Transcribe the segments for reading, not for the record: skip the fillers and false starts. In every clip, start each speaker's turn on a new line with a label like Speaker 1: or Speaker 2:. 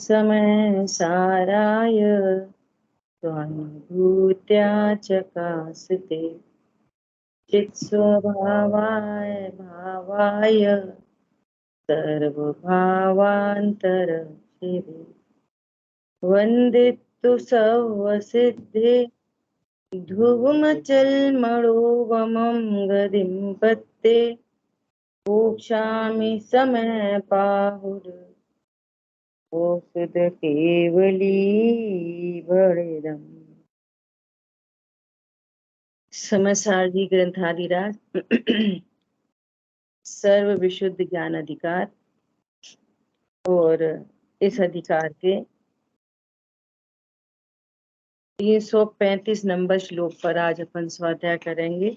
Speaker 1: समय साराय स्वानुभूत्या चकास्ते चित्स्वभावाय भावाय सर्वभावान्तरशिवे वन्दितु सर्वसिद्धे ध्रुवमचलमणोवमं गतिं पत्ते मोक्षामि समय पाहुर ओषध केवली बड़ेदम। समय सारणी ग्रंथादिराज सर्व विशुद्ध ज्ञान अधिकार और इस अधिकार के 335 नंबर श्लोक पर आज अपन स्वाध्याय करेंगे।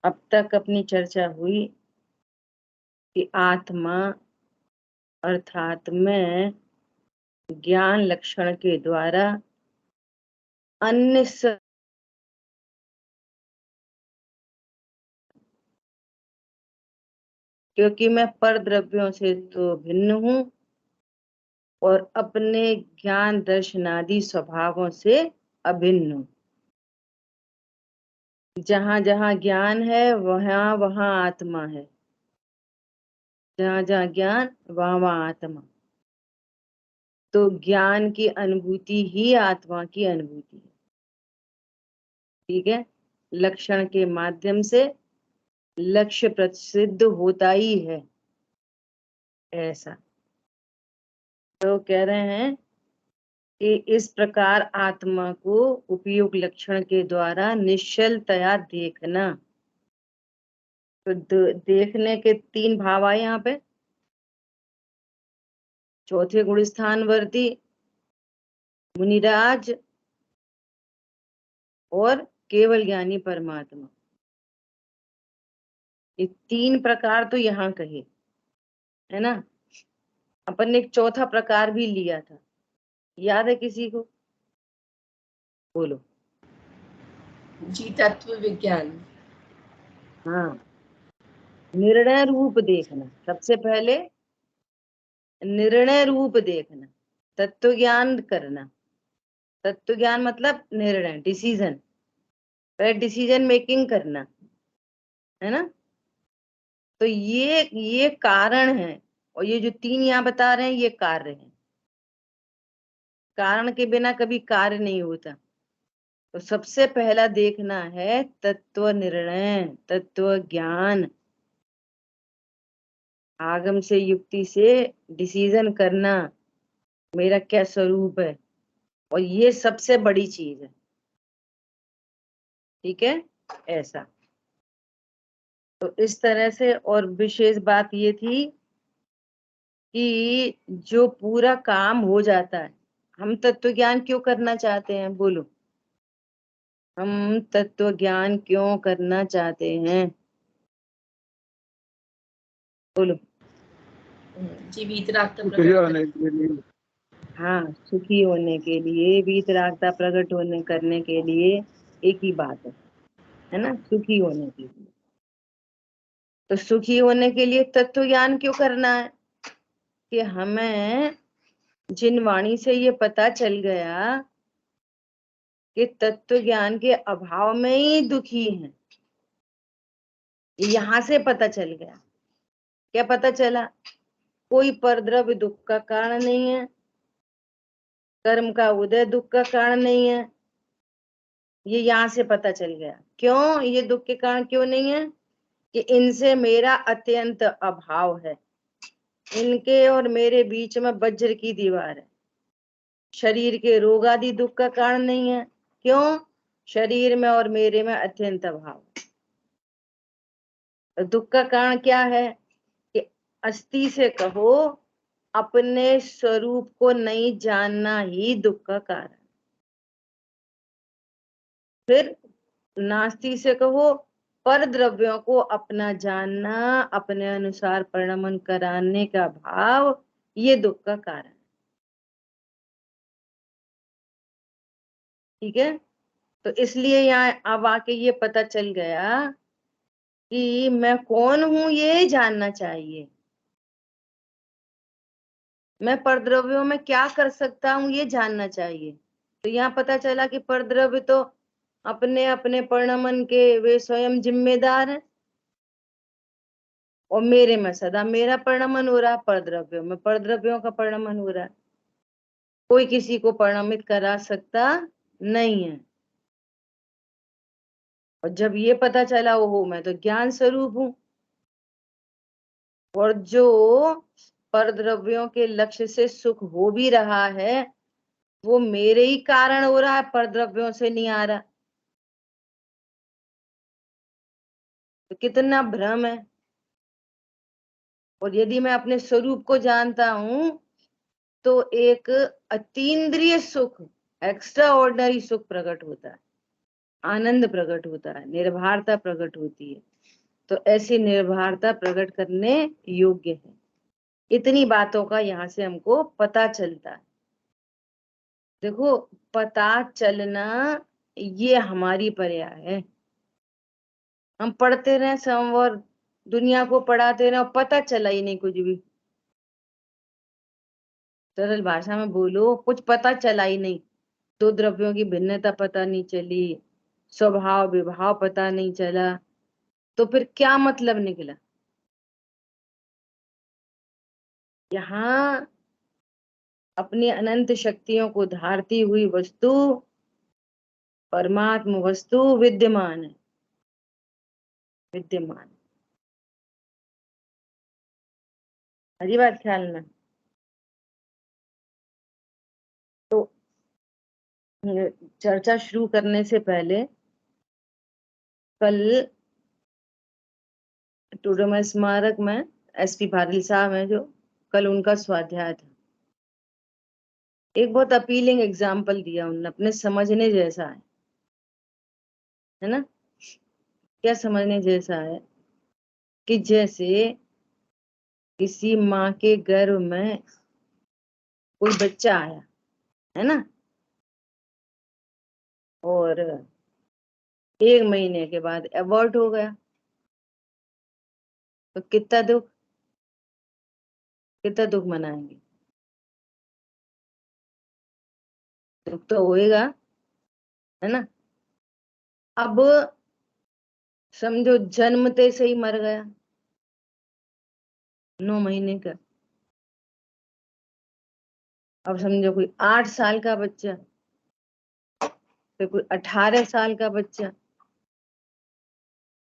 Speaker 1: अब तक अपनी चर्चा हुई कि आत्मा अर्थात मैं ज्ञान लक्षण के द्वारा अन्य क्योंकि मैं पर द्रव्यों से तो भिन्न हूं और अपने ज्ञान दर्शनादि स्वभावों से अभिन्न हूं। जहां जहां ज्ञान है वहां वहां आत्मा है, जहां जहां ज्ञान वहां वहां आत्मा। तो ज्ञान की अनुभूति ही आत्मा की अनुभूति है। ठीक है, लक्षण के माध्यम से लक्ष्य प्रसिद्ध होता ही है। ऐसा तो कह रहे हैं कि इस प्रकार आत्मा को उपयोग लक्षण के द्वारा निश्चलतया देखना। तो देखने के 3 भाव आए यहाँ पे। चौथे गुण स्थान वर्ती मुनिराज और केवल ज्ञानी परमात्मा, ये 3 प्रकार तो यहाँ कहे है ना। अपन ने एक चौथा प्रकार भी लिया था, याद है किसी को? बोलो।
Speaker 2: जी, तत्व विज्ञान।
Speaker 1: हाँ, निर्णय रूप देखना। सबसे पहले निर्णय रूप देखना, तत्व ज्ञान करना। तत्व ज्ञान मतलब निर्णय, डिसीजन, पहले डिसीजन मेकिंग करना है ना। तो ये कारण है, और ये जो 3 यहाँ बता रहे हैं ये कार्य है। कारण के बिना कभी कार्य नहीं होता। तो सबसे पहला देखना है तत्व निर्णय, तत्व ज्ञान, आगम से युक्ति से डिसीजन करना मेरा क्या स्वरूप है, और ये सबसे बड़ी चीज है। ठीक है, ऐसा। तो इस तरह से, और विशेष बात ये थी कि जो पूरा काम हो जाता है, हम तत्व ज्ञान क्यों करना चाहते हैं? बोलो, हम तत्व ज्ञान क्यों करना चाहते हैं? बोलो।
Speaker 2: जी, वीतरागता
Speaker 1: हाँ, सुखी होने के लिए, वीतरागता प्रकट होने करने के लिए, एक ही बात है ना, सुखी होने के लिए। तो सुखी होने के लिए तत्व ज्ञान क्यों करना है? कि हमें जिन वाणी से ये पता चल गया कि तत्व ज्ञान के अभाव में ही दुखी हैं, यहां से पता चल गया। क्या पता चला? कोई परद्रव्य दुख का कारण नहीं है, कर्म का उदय दुख का कारण नहीं है। ये यहां से पता चल गया। क्यों ये दुख के कारण क्यों नहीं है? कि इनसे मेरा अत्यंत अभाव है, इनके और मेरे बीच में वज्र की दीवार है। शरीर के रोग आदि दुख का कारण नहीं है। क्यों? शरीर में और मेरे में अत्यंत अभाव। तो दुख का कारण क्या है? कि अस्थि से कहो, अपने स्वरूप को नहीं जानना ही दुख का कारण। फिर नास्ति से कहो, पर द्रव्यों को अपना जानना, अपने अनुसार परिणमन कराने का भाव, ये दुख का कारण। ठीक है, तो इसलिए यहाँ अब आके ये पता चल गया कि मैं कौन हूं, ये जानना चाहिए। मैं परद्रव्यों में क्या कर सकता हूँ ये जानना चाहिए। तो यहाँ पता चला कि परद्रव्य तो अपने अपने परिणमन के वे स्वयं जिम्मेदार हैं, और मेरे में सदा मेरा परिणमन हो रहा है, परद्रव्यों में परद्रव्यों का परिणमन हो रहा है। कोई किसी को परिणमित करा सकता नहीं है। और जब ये पता चला, ओहो मैं तो ज्ञान स्वरूप हूं, और जो परद्रव्यों के लक्ष्य से सुख हो भी रहा है वो मेरे ही कारण हो रहा है, परद्रव्यों से नहीं आ रहा। तो कितना भ्रम है। और यदि मैं अपने स्वरूप को जानता हूं तो एक अतीन्द्रिय सुख, एक्स्ट्रा ऑर्डिनरी सुख प्रकट होता है, आनंद प्रकट होता है, निर्भरता प्रकट होती है। तो ऐसी निर्भरता प्रकट करने योग्य है। इतनी बातों का यहाँ से हमको पता चलता है। देखो, पता चलना ये हमारी पर्याय है। हम पढ़ते रहे संवर, दुनिया को पढ़ाते रहे, और पता चला ही नहीं कुछ भी। सरल भाषा में बोलो, कुछ पता चला ही नहीं। दो द्रव्यों की भिन्नता पता नहीं चली, स्वभाव विभाव पता नहीं चला, तो फिर क्या मतलब निकला। यहाँ अपनी अनंत शक्तियों को धारती हुई वस्तु, परमात्म वस्तु विद्यमान है, विद्यमान। हरी बात ख्याल में। तो चर्चा शुरू करने से पहले, कल टूडे स्मारक में एसपी भाटिल साहब हैं जो, कल उनका स्वाध्याय था। एक बहुत अपीलिंग एग्जाम्पल दिया उन्होंने, अपने समझने जैसा है ना। क्या समझने जैसा है कि जैसे किसी माँ के गर्भ में कोई बच्चा आया है ना, और 1 महीने के बाद एबॉर्ट हो गया, तो कितना दुख मनाएंगे। दुख तो होएगा, है ना। अब समझो जन्मते से ही मर गया, 9 महीने का। अब समझो कोई 8 साल का बच्चा, फिर कोई 18 साल का बच्चा,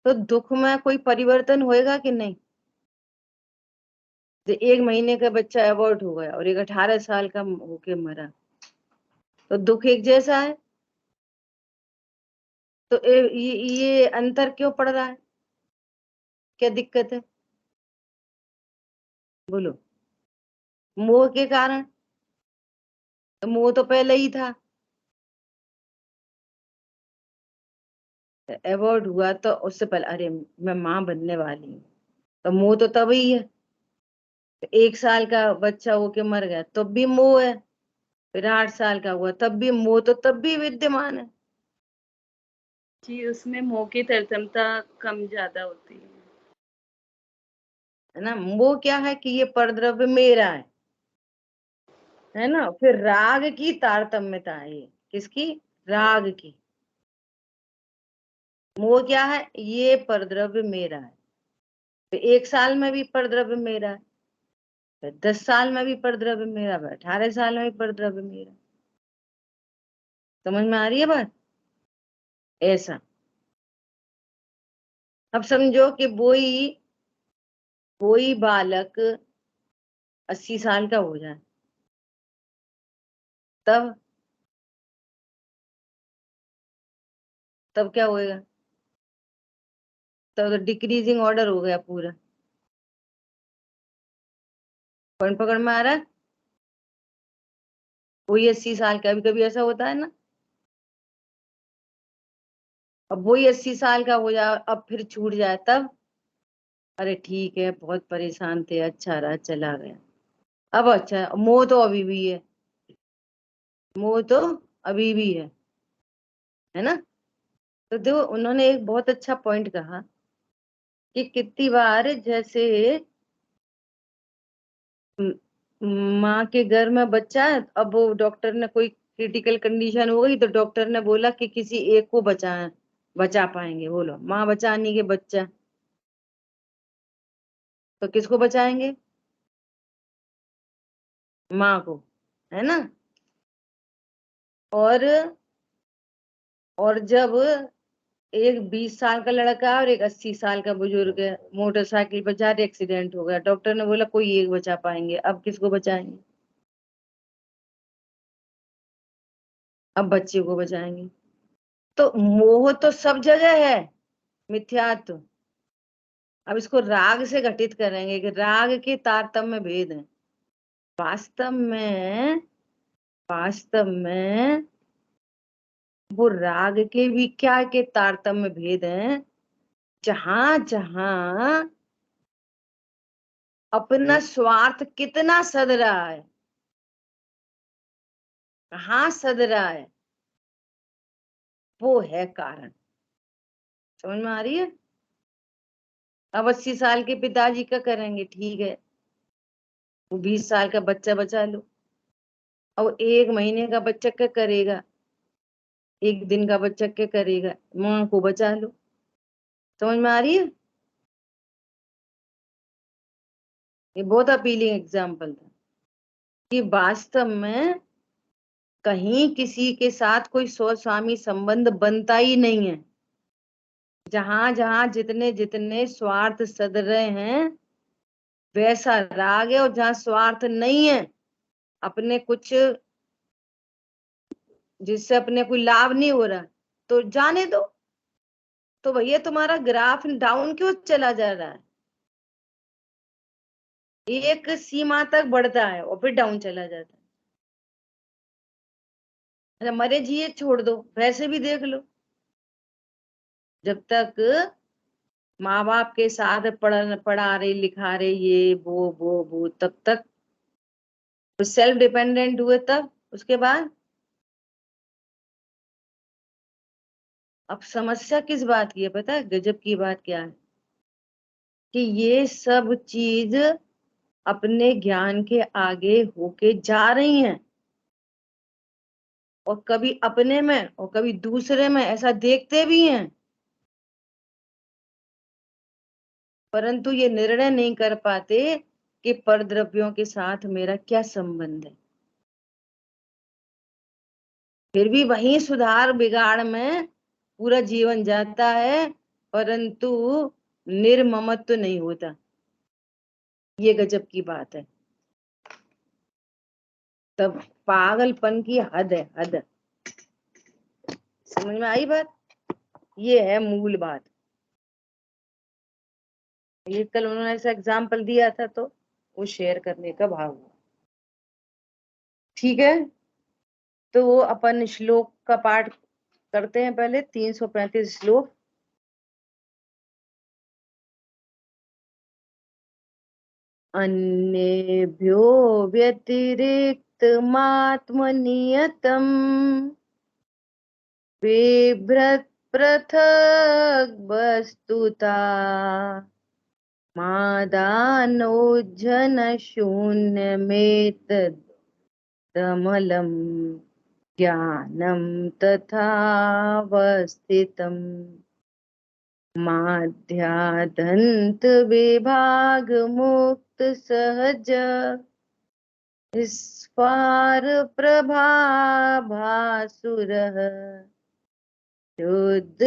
Speaker 1: तो दुख में कोई परिवर्तन होएगा कि नहीं। तो 1 महीने का बच्चा एबॉर्ट हो गया और एक 18 साल का होके मरा, तो दुख एक जैसा है। तो ये अंतर क्यों पड़ रहा है, क्या दिक्कत है बोलो। मोह के कारण। तो मोह तो पहले ही था, एबॉर्ट हुआ तो उससे पहले अरे मैं माँ बनने वाली हूँ, तो मोह तो तभी है। तो 1 साल का बच्चा होके मर गया तब भी मोह है, फिर 8 साल का हुआ तब भी मोह, तो तब भी विद्यमान
Speaker 3: जी, उसमें मोह की तरतमता कम ज्यादा होती
Speaker 1: है ना। मोह क्या है कि ये परद्रव्य मेरा है ना। फिर राग की तारतम्यता है ये, किसकी, राग की। मोह क्या है, ये परद्रव्य मेरा है, तो 1 साल में भी परद्रव्य मेरा है, फिर 10 साल में भी परद्रव्य मेरा, फिर 18 साल में भी परद्रव्य मेरा। समझ में आ रही है बात। ऐसा अब समझो कि वही बालक 80 साल का हो जाए, तब तब क्या होएगा। तब तो डिक्रीजिंग ऑर्डर हो गया पूरा। पॉइंट पकड़ में आ रहा है। वही 80 साल का, कभी कभी ऐसा होता है ना। अब वही 80 साल का हो जाए, अब फिर छूट जाए, तब अरे ठीक है बहुत परेशान थे, अच्छा रहा चला गया। अब अच्छा, मोह तो अभी भी है, मोह तो अभी भी है ना। तो देखो उन्होंने एक बहुत अच्छा पॉइंट कहा कि कितनी बार जैसे माँ के घर में बच्चा है, अब वो डॉक्टर ने कोई क्रिटिकल कंडीशन हो गई तो डॉक्टर ने बोला कि किसी एक को बचा पाएंगे। बोलो, माँ बचा नहीं के बच्चा, तो किसको बचाएंगे? माँ को, है ना। और जब एक 20 साल का लड़का और एक 80 साल का बुजुर्ग है, मोटरसाइकिल पर जा रहे, एक्सीडेंट हो गया, डॉक्टर ने बोला कोई एक बचा पाएंगे, अब किसको बचाएंगे? अब बच्चे को बचाएंगे। तो मोह तो सब जगह है, मिथ्यात्व। अब इसको राग से घटित करेंगे कि राग के तारतम्य भेद हैं। वास्तव में वो राग के भी क्या के तारतम्य भेद हैं, जहां जहां अपना स्वार्थ कितना सद रहा है, कहाँ सद रहा है, वो है कारण। समझ में आ रही है? अब 80 साल के पिताजी का करेंगे, ठीक है, वो 20 साल का बच्चा बचा लो। अब 1 महीने का बच्चा क्या करेगा, 1 दिन का बच्चा क्या करेगा? माँ को बचा लो। समझ में आ रही है? ये बहुत अपीलिंग एग्जाम्पल था कि वास्तव में कहीं किसी के साथ कोई स्वस्वामी संबंध बनता ही नहीं है। जहां जहां जितने जितने स्वार्थ सद रहे हैं वैसा राग है, और जहां स्वार्थ नहीं है, अपने कुछ जिससे अपने कोई लाभ नहीं हो रहा, तो जाने दो। तो भैया तुम्हारा ग्राफ डाउन क्यों चला जा रहा है? एक सीमा तक बढ़ता है और फिर डाउन चला जाता है। अच्छा, मरे जिए छोड़ दो, वैसे भी देख लो, जब तक माँ बाप के साथ पढ़ा रहे लिखा रहे, ये वो तब तक सेल्फ डिपेंडेंट हुए, तब उसके बाद अब समस्या किस बात की है पता है? गजब की बात क्या है कि ये सब चीज अपने ज्ञान के आगे होके जा रही हैं, और कभी अपने में और कभी दूसरे में ऐसा देखते भी हैं, परंतु ये निर्णय नहीं कर पाते कि परद्रव्यों के साथ मेरा क्या संबंध है। फिर भी वही सुधार बिगाड़ में पूरा जीवन जाता है, परंतु निर्ममत्व नहीं होता। ये गजब की बात है। तब पागलपन की हद है, हद। समझ में आई बात? ये है मूल बात। ये कल उन्होंने ऐसा एग्जाम्पल दिया था तो वो शेयर करने का भाव हुआ। ठीक है, तो अपन श्लोक का पाठ करते हैं। पहले 335 श्लोक। अन्येभ्यो व्यतिरिक्तमात्मनियतम् बिभ्रत् पृथग् वस्तुता मादानोज्झन शून्यमेतदमलं ज्ञानं तथावस्थितम् माध्यादन्त विभाग मुक्त सहज स्फार प्रभाभासुरः शुद्ध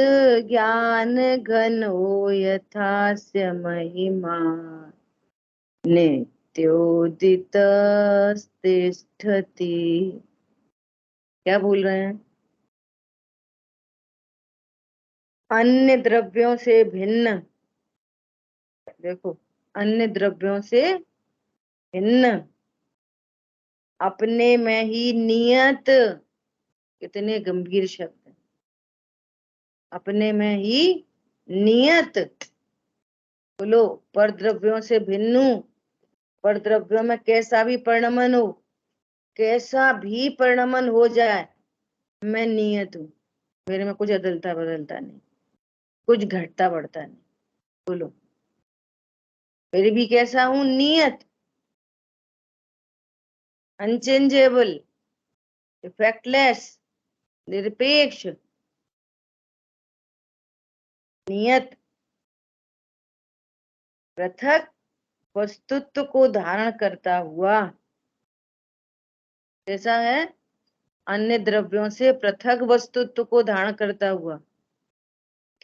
Speaker 1: ज्ञान घनो यथास्य महिमा नित्योदितस्तिष्ठति। क्या बोल रहे हैं? अन्य द्रव्यों से भिन्न, देखो, अन्य द्रव्यों से भिन्न, अपने में ही नियत। कितने गंभीर शब्द हैं। अपने में ही नियत। बोलो, पर द्रव्यों से भिन्न। पर द्रव्यों में कैसा भी परिणमन हो, कैसा भी परिणमन हो जाए, मैं नियत हूं। मेरे में कुछ अदलता बदलता नहीं, कुछ घटता बढ़ता नहीं। बोलो, फिर भी कैसा हूं? नियत। अनचेंजेबल, इफेक्टलेस, निरपेक्ष, नियत, पृथक वस्तुत्व को धारण करता हुआ। कैसा है? अन्य द्रव्यों से पृथक वस्तुत्व को धारण करता हुआ।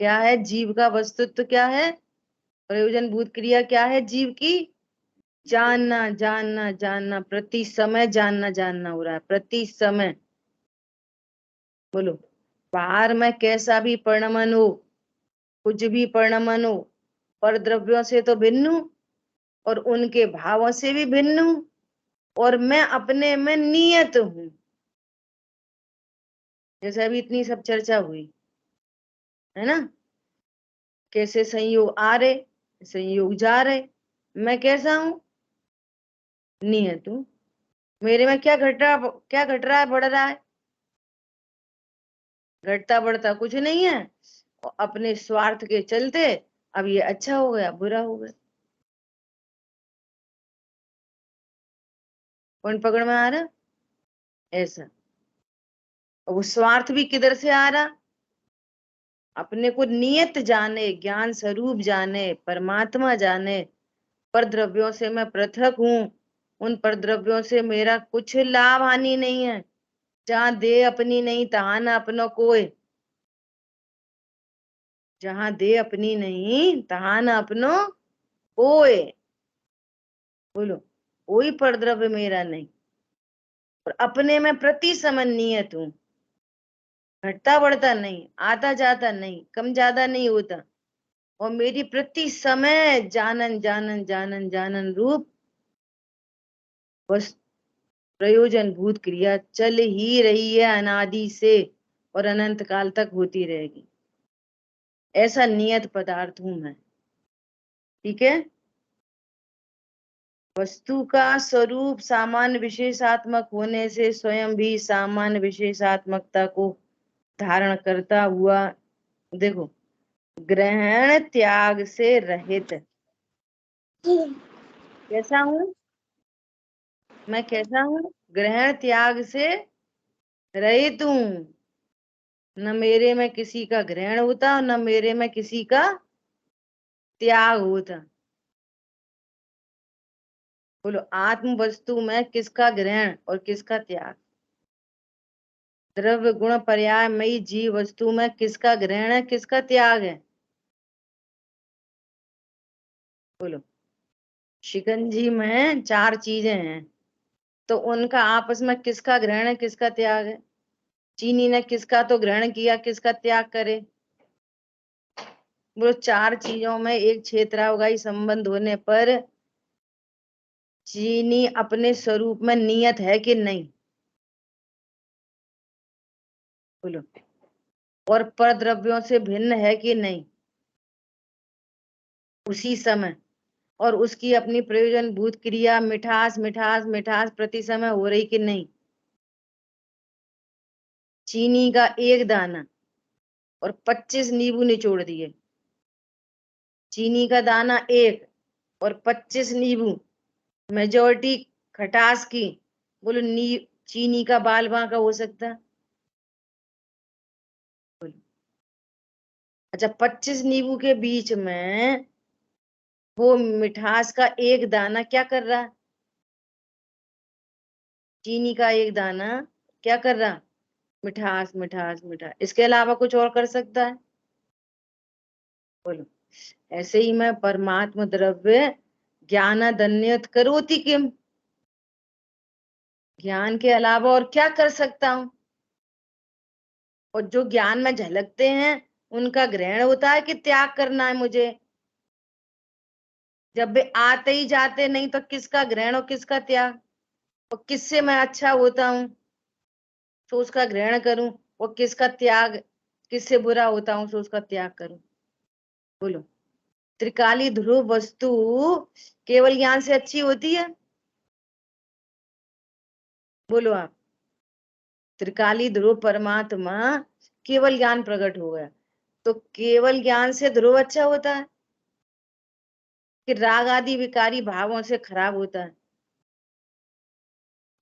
Speaker 1: क्या है जीव का वस्तुत्व? क्या है प्रयोजन भूत क्रिया? क्या है जीव की? जानना जानना जानना, प्रति समय जानना जानना हो रहा है, प्रति समय। बोलो, बाहर में कैसा भी परिणमन हो, कुछ भी परिणमन हो, पर द्रव्यों से तो भिन्न हूं और उनके भावों से भी भिन्न हूं, और मैं अपने में नियत हूं। जैसे अभी इतनी सब चर्चा हुई है ना, कैसे संयोग आ रहे, संयोग जा रहे, मैं कैसा हूं? नियत हूं। मेरे में क्या घट रहा, क्या घट रहा है, बढ़ रहा है? घटता बढ़ता कुछ नहीं है। और अपने स्वार्थ के चलते अब ये अच्छा हो गया, बुरा हो गया। कौन पकड़ में आ रहा? ऐसा। और वो स्वार्थ भी किधर से आ रहा? अपने को नियत जाने, ज्ञान स्वरूप जाने, परमात्मा जाने, पर द्रव्यों से मैं पृथक हूं, उन पर द्रव्यों से मेरा कुछ लाभ हानि नहीं है। जहां दे अपनी नहीं तहां न अपनो कोय, जहां दे अपनी नहीं तहां न अपनो कोय। बोलो, कोई पर द्रव्य मेरा नहीं, और अपने में प्रति समन नियत हूं। घटता बढ़ता नहीं, आता जाता नहीं, कम ज्यादा नहीं होता, और मेरी प्रति समय जानन जानन जानन जानन रूप बस प्रयोजन भूत क्रिया चल ही रही है अनादि से, और अनंत काल तक होती रहेगी। ऐसा नियत पदार्थ हूं मैं। ठीक है? वस्तु का स्वरूप सामान्य विशेषात्मक होने से स्वयं भी सामान्य विशेषात्मकता को धारण करता हुआ, देखो, ग्रहण त्याग से रहित। कैसा हूं मैं? कैसा हूं? ग्रहण त्याग से रहित हूं। न मेरे में किसी का ग्रहण होता और न मेरे में किसी का त्याग होता। बोलो, आत्म वस्तु में किसका ग्रहण और किसका त्याग? द्रव्य गुण पर्याय मई जीव वस्तु में किसका ग्रहण है, किसका त्याग है? बोलो, शिकंजी में 4 चीजें हैं, तो उनका आपस में किसका ग्रहण है, किसका त्याग है? चीनी ने किसका तो ग्रहण किया, किसका त्याग करे? बोलो, 4 चीजों में एक क्षेत्रावगाही संबंध होने पर चीनी अपने स्वरूप में नियत है कि नहीं? बोलो, और पर द्रव्यों से भिन्न है कि नहीं उसी समय? और उसकी अपनी प्रयोजन भूत क्रिया मिठास मिठास मिठास प्रति समय हो रही कि नहीं? चीनी का एक दाना और 25 नींबू निचोड़ दिए, चीनी का दाना एक और 25 नींबू, मेजोरिटी खटास की। बोलो, चीनी का बाल बांका हो सकता? बोलो, अच्छा, 25 नींबू के बीच में वो मिठास का एक दाना क्या कर रहा? चीनी का एक दाना क्या कर रहा? मिठास मिठास मिठास। इसके अलावा कुछ और कर सकता है? बोलो, ऐसे ही मैं परमात्म द्रव्य ज्ञानादन्यत करोति किम, ज्ञान के अलावा और क्या कर सकता हूं? और जो ज्ञान में झलकते हैं उनका ग्रहण होता है कि त्याग करना है मुझे? जब वे आते ही जाते नहीं तो किसका ग्रहण और किसका त्याग? और किससे मैं अच्छा होता हूं तो उसका ग्रहण करूं, और किसका त्याग, किससे बुरा होता हूं तो उसका त्याग करूं? बोलो, त्रिकाली ध्रुव वस्तु केवल ज्ञान से अच्छी होती है? बोलो आप। त्रिकाली ध्रुव परमात्मा केवल ज्ञान प्रकट हो गया, तो केवल ज्ञान से ध्रुव अच्छा होता है कि राग आदि विकारी भावों से खराब होता है?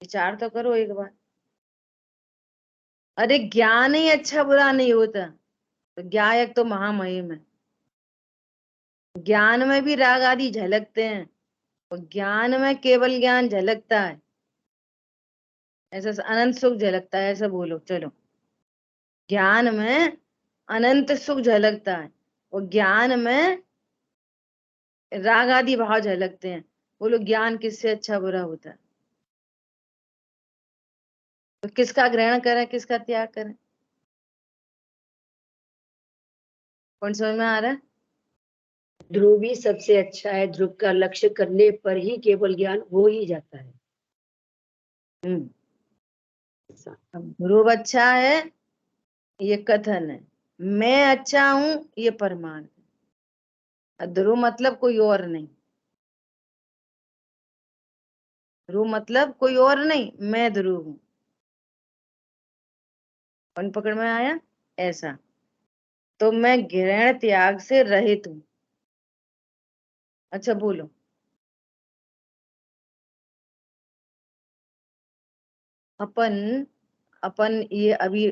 Speaker 1: विचार तो करो एक बार। अरे ज्ञान ही अच्छा बुरा नहीं होता, तो ज्ञायक तो महामहिम है। ज्ञान में भी राग आदि झलकते हैं, और ज्ञान में केवल ज्ञान झलकता है, ऐसा अनंत सुख झलकता है, ऐसा बोलो चलो। ज्ञान में अनंत सुख झलकता है, और ज्ञान में राग आदि भाव झलकते हैं। बोलो ज्ञान किससे अच्छा बुरा होता है? तो किसका ग्रहण करें, किसका त्याग करें? कौन समझ में आ रहा है?
Speaker 4: ध्रुव ही सबसे अच्छा है। ध्रुव का लक्ष्य करने पर ही केवल ज्ञान हो ही जाता है। ऐसा।
Speaker 1: अब ध्रुव अच्छा है ये कथन है, मैं अच्छा हूं ये प्रमाण है। ध्रुव मतलब कोई और नहीं, ध्रुव मतलब कोई और नहीं, मैं ध्रुव हूं। कौन पकड़ में आया? ऐसा। तो मैं ग्रहण त्याग से रहित हूं। अच्छा बोलो। अपन अपन ये अभी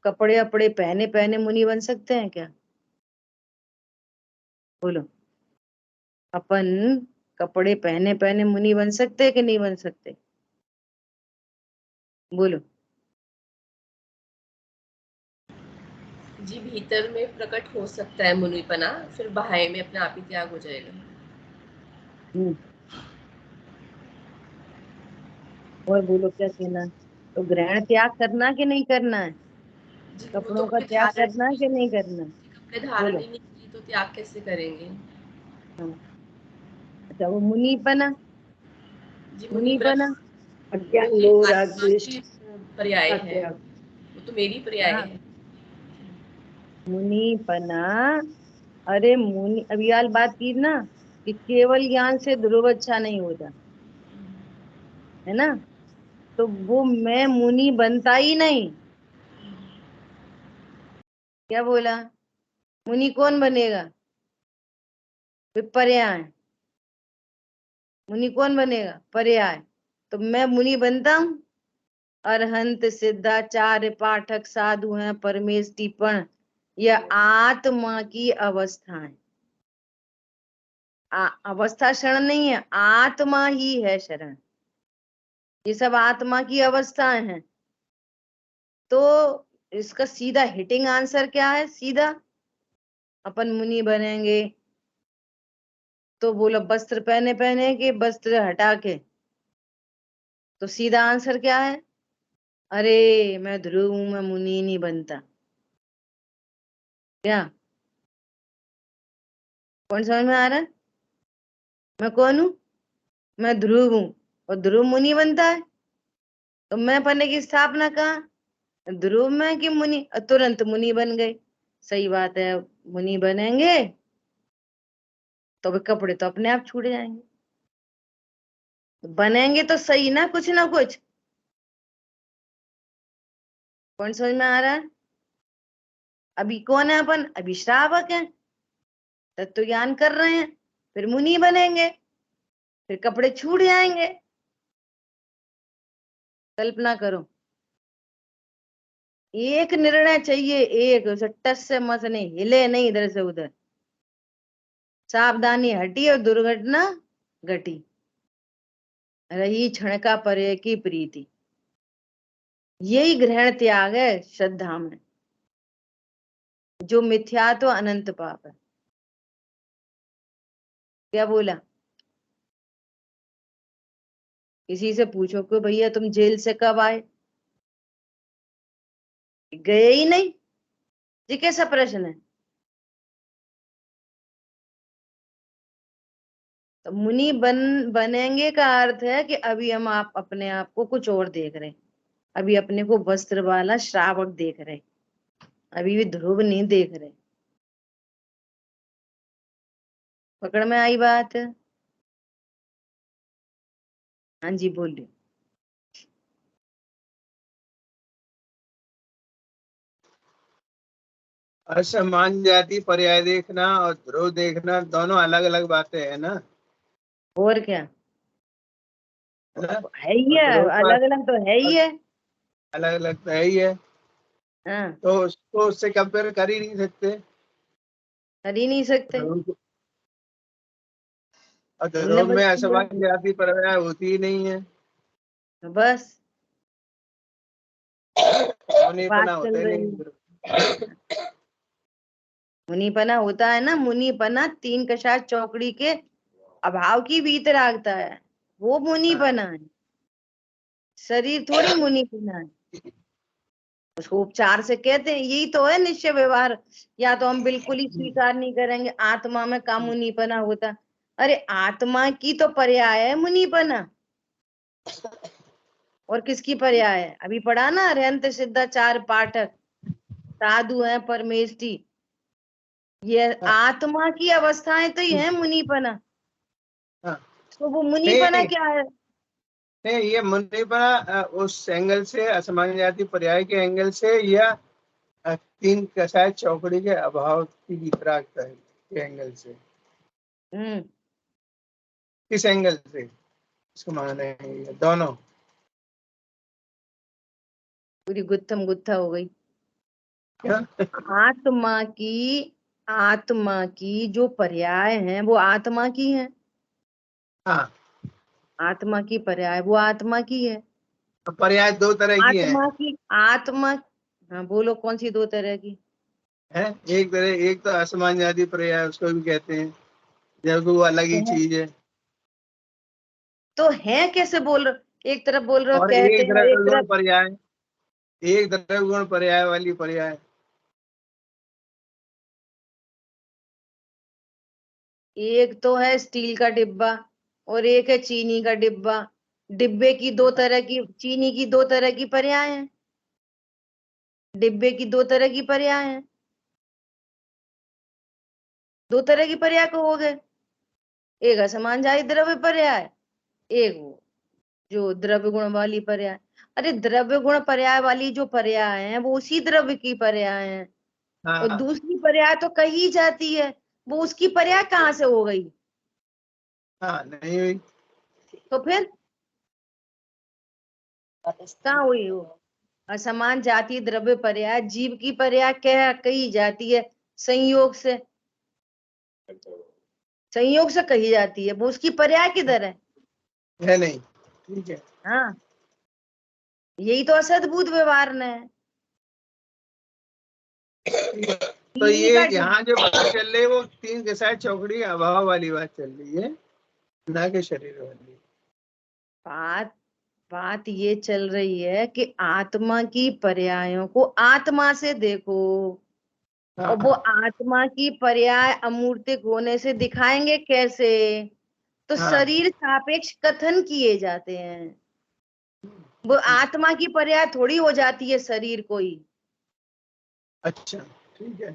Speaker 1: कपड़े अपड़े पहने पहने मुनि बन सकते हैं क्या? बोलो। अपन कपड़े पहने पहने मुनि बन सकते हैं कि नहीं बन सकते? बोलो।
Speaker 2: जी भीतर में प्रकट हो सकता है मुनिपना, फिर बाहर में अपने आप ही त्याग हो जाएगा।
Speaker 1: और बोलो क्या कहना है? तो ग्रहण त्याग करना कि नहीं करना है?
Speaker 2: जी तो वो तो
Speaker 1: कपड़ों का
Speaker 2: कोई
Speaker 1: त्याग
Speaker 2: धारण
Speaker 1: करना है कि नहीं करना है?
Speaker 2: कपड़े धारण
Speaker 1: बोलो।
Speaker 2: ही नहीं किए तो त्याग कैसे करेंगे?
Speaker 1: हाँ। अच्छा वो मुनि बना,
Speaker 2: जी मुनि
Speaker 1: मुनि बना।
Speaker 4: अज्ञान
Speaker 2: वो
Speaker 4: मोह राग
Speaker 2: आत्मा
Speaker 4: द्वेष
Speaker 2: की पर्याय
Speaker 4: का
Speaker 2: है,
Speaker 4: त्याग।
Speaker 2: वो तो मेरी पर्याय
Speaker 1: हाँ
Speaker 2: है।
Speaker 1: मुनि बना। अरे मुनि अभी यार बात की ना कि केवल ज्ञान से ध्रुव अच्छा नहीं होता, है ना? तो वो मैं मुनि बनता ही नहीं। क्या बोला? मुनि कौन बनेगा? पर्याय। मुनि कौन बनेगा? पर्याय। तो मैं मुनि बनता हूं। अरहंत सिद्धाचार्य पाठक साधु हैं परमेश टिप्पण, यह आत्मा की अवस्था है। अवस्था शरण नहीं है, आत्मा ही है शरण। ये सब आत्मा की अवस्थाएं हैं। तो इसका सीधा हिटिंग आंसर क्या है? सीधा अपन मुनि बनेंगे तो बोलो वस्त्र पहने पहने के वस्त्र हटा के, तो सीधा आंसर क्या है? अरे मैं ध्रुव हूं, मैं मुनि नहीं बनता। क्या? कौन समझ में आ रहा है? मैं कौन हूं? मैं ध्रुव हूं, और ध्रुव मुनि बनता है। तो मैं बनने की स्थापना कहाँ? ध्रुव में कि मुनि? तुरंत मुनि बन गए। सही बात है, मुनि बनेंगे तो वे कपड़े तो अपने आप छूट जाएंगे। बनेंगे तो सही ना कुछ ना कुछ। कौन समझ में आ रहा है? अभी कौन है अपन? अभी श्रावक हैं, तत्व ज्ञान कर रहे हैं, फिर मुनि बनेंगे, फिर कपड़े छूट जाएंगे। कल्पना करो। एक निर्णय चाहिए, एक उसे टस से मस नहीं हिले, नहीं इधर से उधर। सावधानी हटी और दुर्घटना घटी, रही क्षण का परे की प्रीति। यही ग्रहण त्याग है श्रद्धा में, जो मिथ्या तो अनंत पाप है। क्या बोला? किसी से पूछो कि भैया तुम जेल से कब आए? गए ही नहीं। ये कैसा प्रश्न है? तो मुनि बनेंगे का अर्थ है कि अभी हम आप अपने आप को कुछ और देख रहे हैं, अभी अपने को वस्त्र वाला श्रावक देख रहे, अभी भी ध्रुव नहीं देख रहे। पकड़ में आई बात? हाँ जी बोलिए।
Speaker 5: असमान जाति पर्याय देखना और ध्रुव देखना दोनों अलग अलग बातें है ना।
Speaker 1: और क्या?
Speaker 5: है ना?
Speaker 1: है ही है,
Speaker 5: ध्रुव का
Speaker 1: अलग अलग तो है ही है।
Speaker 5: अलग अलग तो है ही है,
Speaker 1: हाँ,
Speaker 5: तो उसको उससे कंपेयर कर ही नहीं सकते।
Speaker 1: कर ही नहीं सकते।
Speaker 5: ध्रुव और
Speaker 1: हमने
Speaker 5: ध्रुव
Speaker 1: बस
Speaker 5: में असमान जाति पर्याय होती ही नहीं है,
Speaker 1: बस बात
Speaker 5: मुनीपना
Speaker 1: चल
Speaker 5: होता ही
Speaker 1: रही
Speaker 5: नहीं
Speaker 1: है।
Speaker 5: ध्रुव।
Speaker 1: मुनीपना होता है ना, मुनीपना तीन कषाय चौकड़ी के अभाव की वीतरागता है, वो मुनीपना है। शरीर थोड़ी मुनीपना है। उसको उपचार से कहते हैं, यही तो है निश्चय व्यवहार। या तो हम बिल्कुल ही स्वीकार नहीं करेंगे आत्मा में का मुनीपना होता। अरे आत्मा की तो पर्याय है मुनीपना। और किसकी पर्याय है? अभी पढ़ा ना, अरहंत सिद्धाचार्य पाठक साधु है परमेष्टि। ये
Speaker 5: हाँ,
Speaker 1: आत्मा की अवस्थाएं तो ये है मुनीपना।
Speaker 5: हाँ।
Speaker 1: तो वो मुनीपना
Speaker 5: नहीं
Speaker 1: क्या है?
Speaker 5: नहीं, ये मुनीपना उस एंगल से, असमान जाति पर्याय के एंगल से, या तीन कसाय चौकड़ी के अभाव की वितरागता है के एंगल से,
Speaker 1: हम्म
Speaker 5: किस एंगल से इसको माने हैं ये दोनों?
Speaker 1: पूरी गुत्थम गुत्था हो गई।
Speaker 5: क्या?
Speaker 1: आत्मा की जो पर्याय है वो आत्मा की है।
Speaker 5: हाँ,
Speaker 1: आत्मा की पर्याय वो आत्मा की है।
Speaker 5: तो पर्याय दो तरह की हैं।
Speaker 1: आत्मा, हाँ बोलो कौन सी दो तरह की?
Speaker 5: है एक तो असमान जाति पर्याय उसको भी कहते हैं, जबकि वो अलग ही चीज है।
Speaker 1: तो है कैसे बोल रहे? एक तरफ बोल रहे हो
Speaker 5: और
Speaker 1: कहते
Speaker 5: एक
Speaker 1: हैं, और एक
Speaker 5: द्रव्य गुण
Speaker 1: तरफ
Speaker 5: पर्याय, एक द्रव्य गुण पर्याय वाली पर्याय।
Speaker 1: एक तो है स्टील का डिब्बा और एक है चीनी का डिब्बा। डिब्बे की दो तरह की, चीनी की दो तरह की पर्याय है। डिब्बे की दो तरह की पर्याय है। दो तरह की पर्याय को हो गए। एक असमान जाति द्रव्य पर्याय, एक वो जो द्रव्य गुण वाली पर्याय। अरे द्रव्य गुण पर्याय वाली जो पर्याय है वो उसी द्रव्य की पर्याय है। और
Speaker 5: हाँ,
Speaker 1: दूसरी पर्याय तो कही जाती है, वो उसकी पर्याय कहाँ से हो गई?
Speaker 5: हाँ, नहीं हुई।
Speaker 1: तो फिर कहाँ हुई वो? असमान जाति द्रव्य पर्याय जीव की पर्याय क्या कही जाती है? संयोग से। संयोग से कही जाती है, वो उसकी पर्याय किधर है?
Speaker 5: है नहीं, ठीक है।
Speaker 1: हाँ, यही तो असद्भुत व्यवहार ने है।
Speaker 5: तो
Speaker 1: चीनी
Speaker 5: ये
Speaker 1: का
Speaker 5: यहाँ जो बात चल रही है वो तीन के साथ चौकड़ी अभाव वाली बात चल रही है, ना कि शरीर वाली।
Speaker 1: बात बात ये चल रही है कि आत्मा की पर्यायों को आत्मा से देखो। और वो
Speaker 5: हाँ,
Speaker 1: आत्मा की पर्याय अमूर्तिक होने से दिखाएंगे कैसे? तो
Speaker 5: हाँ,
Speaker 1: शरीर सापेक्ष कथन किए जाते हैं। वो आत्मा की पर्याय थोड़ी हो जाती है शरीर को ही।
Speaker 5: अच्छा, ठीक है,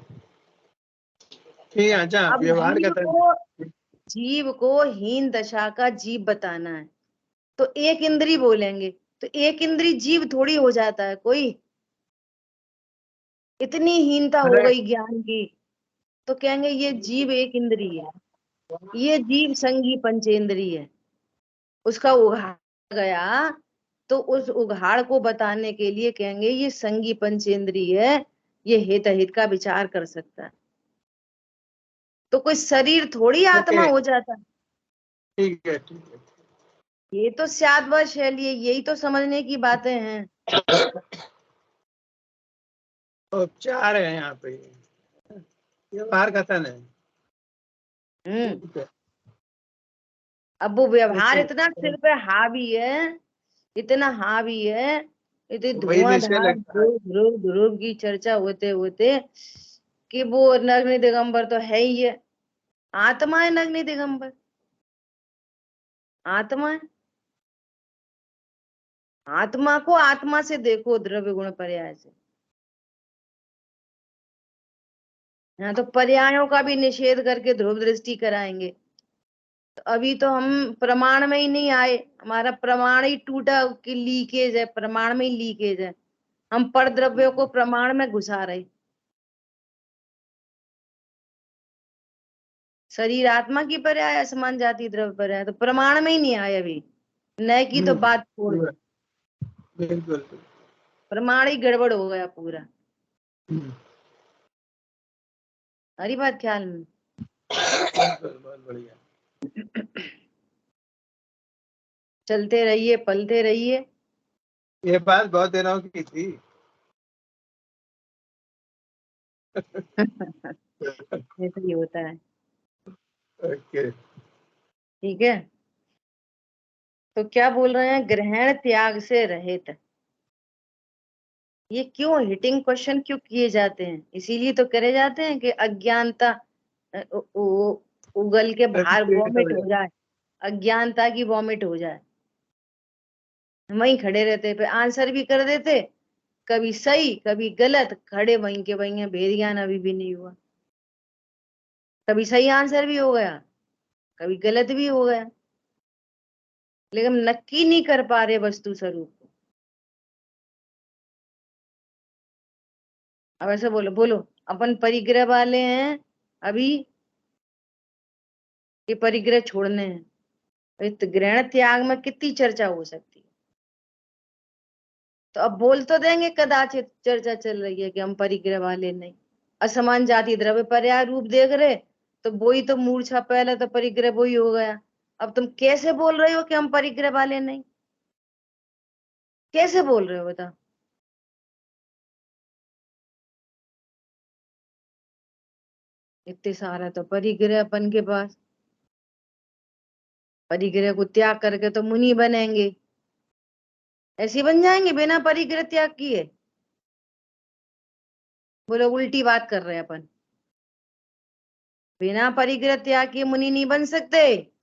Speaker 5: ठीक है। अच्छा,
Speaker 1: अब
Speaker 5: व्यवहार का तरफ।
Speaker 1: जीव को हीन दशा का जीव बताना है तो एक इंद्री बोलेंगे। तो एक इंद्री जीव थोड़ी हो जाता है कोई। इतनी हीनता हो
Speaker 5: अरे,
Speaker 1: गई ज्ञान की, तो कहेंगे ये जीव एक इंद्री है, ये जीव संगी पंचेंद्री है। उसका उघाड़ गया, तो उस उघाड़ को बताने के लिए कहेंगे ये संगी पंचेंद्री है, ये हित अहित का विचार कर सकता है। तो कोई शरीर थोड़ी आत्मा
Speaker 5: ओके,
Speaker 1: हो जाता है।
Speaker 5: ठीक है, ठीक है।
Speaker 1: ये तो शादवश है, लिए यही तो समझने की बातें हैं।
Speaker 5: तो चार है यहाँ पे, व्यवहार कथन है।
Speaker 1: हम्म
Speaker 5: ठीक है।
Speaker 1: अब वो व्यवहार
Speaker 5: लेकिन
Speaker 1: इतना सिर पे हावी है, इतना हावी है, इतनी
Speaker 5: वही निश्चय
Speaker 1: धुआंधार
Speaker 5: लगता है।
Speaker 1: ध्रुव ध्रुव ध्रुव की चर्चा होते होते कि वो नग्न दिगंबर तो है ही है। आत्मा है नग्न दिगंबर, आत्मा है। आत्मा को आत्मा से देखो द्रव्य गुण पर्याय से। हाँ, तो पर्यायों का भी निषेध करके ध्रुव दृष्टि कराएंगे। तो अभी तो हम प्रमाण में ही नहीं आए, हमारा प्रमाण ही टूटा कि लीकेज है, प्रमाण में ही लीकेज है। हम पर द्रव्यों को प्रमाण में घुसा रहे। शरीर आत्मा की पर्याय, असमान जाति द्रव्य पर्याय, तो प्रमाण में ही नहीं आए अभी। न की तो बात छोड़ दो,
Speaker 5: बिल्कुल।
Speaker 1: प्रमाण ही गड़बड़ हो गया पूरा। हरी बात ख्याल में।
Speaker 5: बहुत बढ़िया।
Speaker 1: चलते रहिए, पलते रहिए।
Speaker 5: ये बात बहुत दिनों की थी।
Speaker 1: ऐसे ही होता है।
Speaker 5: ओके।
Speaker 1: ठीक है, तो क्या बोल रहे हैं, ग्रहण त्याग से रहित। ये क्यों हिटिंग क्वेश्चन क्यों किए जाते हैं? इसीलिए तो करे जाते हैं कि अज्ञानता उगल के बाहर वॉमिट हो जाए, अज्ञानता की वॉमिट हो जाए। वहीं खड़े रहते पे आंसर भी कर देते, कभी सही कभी गलत, खड़े वहीं के वहीं हैं, भेद ज्ञान अभी भी नहीं हुआ। कभी सही आंसर भी हो गया, कभी गलत भी हो गया, लेकिन हम नक्की नहीं कर पा रहे वस्तु स्वरूप को। अब ऐसे बोलो बोलो, अपन परिग्रह वाले हैं अभी, ये परिग्रह छोड़ने हैं, तो ग्रहण त्याग में कितनी चर्चा हो सकती है? तो अब बोल तो देंगे कदाचित चर्चा चल रही है कि हम परिग्रह वाले नहीं, असमान जाति द्रव्य पर्याय रूप देख रहे, तो वही तो मूर्छा पहले तो परिग्रह वही हो गया। अब तुम कैसे बोल रहे हो कि हम परिग्रह वाले नहीं? कैसे बोल रहे हो बताओ? इतने सारा तो परिग्रह अपन के पास, परिग्रह को त्याग करके तो मुनि बनेंगे, ऐसे बन जाएंगे बिना परिग्रह त्याग किए? बोलो उल्टी बात कर रहे हैं अपन, बिना परिग्रह त्याग किए मुनि नहीं बन सकते।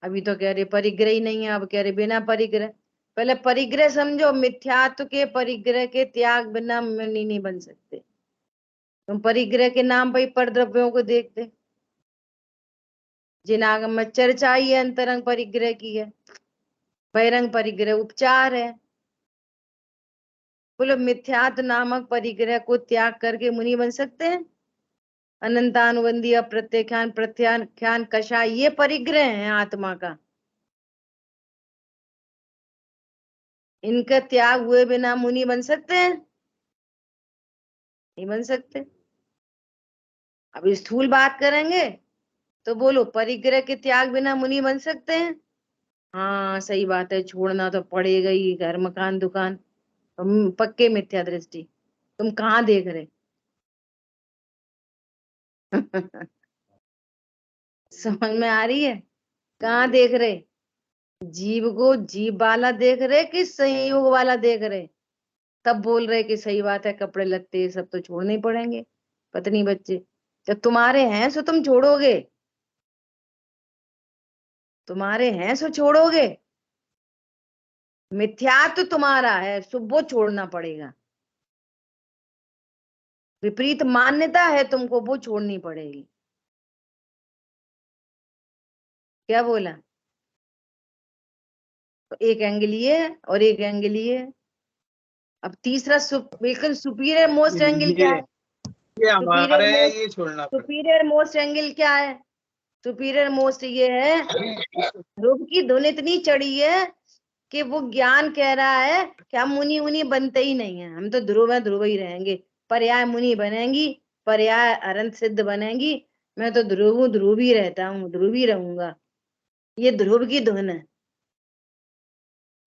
Speaker 1: अभी तो कह रहे परिग्रह ही नहीं है, अब कह रहे बिना परिग्रह। पहले परिग्रह समझो, मिथ्यात्व के परिग्रह के त्याग बिना मुनि नहीं बन सकते। तुम परिग्रह के नाम पर ही परद्रव्यों को देखते, जिन आगम में चर्चा ही है अंतरंग परिग्रह की है, बहिरंग परिग्रह उपचार है। बोलो मिथ्यात्व नामक परिग्रह को त्याग करके मुनि बन सकते हैं? अनंतानुबंधी अप्रत्याख्यान प्रत्याख्यान कषाय, ये परिग्रह है आत्मा का, इनका त्याग हुए बिना मुनि बन सकते हैं? नहीं बन सकते। अब स्थूल बात करेंगे तो बोलो परिग्रह के त्याग बिना मुनि बन सकते हैं? हाँ सही बात है, छोड़ना तो पड़ेगा ही, घर मकान दुकान। तुम पक्के मिथ्या दृष्टि, तुम कहाँ देख रहे? समझ में आ रही है? कहाँ देख रहे? जीव को जीव वाला देख रहे कि संयोग वाला देख रहे? तब बोल रहे कि सही बात है, कपड़े लत्ते सब तो छोड़ने ही पड़ेंगे, पत्नी बच्चे जब तुम्हारे हैं सो तुम छोड़ोगे, तुम्हारे हैं सो छोड़ोगे। मिथ्यात्व तुम्हारा है सो वो छोड़ना पड़ेगा, विपरीत मान्यता है तुमको, वो छोड़नी पड़ेगी। क्या बोला? तो एक एंगल ये है और एक एंगल ये है। अब तीसरा बिल्कुल सुपीरियर मोस्ट एंगल क्या है?
Speaker 5: ये हमारे ये छोड़ना पड़ेगा।
Speaker 1: सुपीरियर मोस्ट एंगल क्या है? सुपीरियर मोस्ट ये है, ध्रुव की धुन इतनी चढ़ी है कि वो ज्ञान कह रहा है कि हम मुनि मुनि बनते ही नहीं है, हम तो ध्रुव है, ध्रुव ही रहेंगे, पर्याय मुनि बनेंगी, पर्याय अनंत सिद्ध बनेंगी, मैं तो ध्रुव हूँ, ध्रुव ही रहता हूँ, ध्रुव ही रहूंगा। ये ध्रुव की धुन है।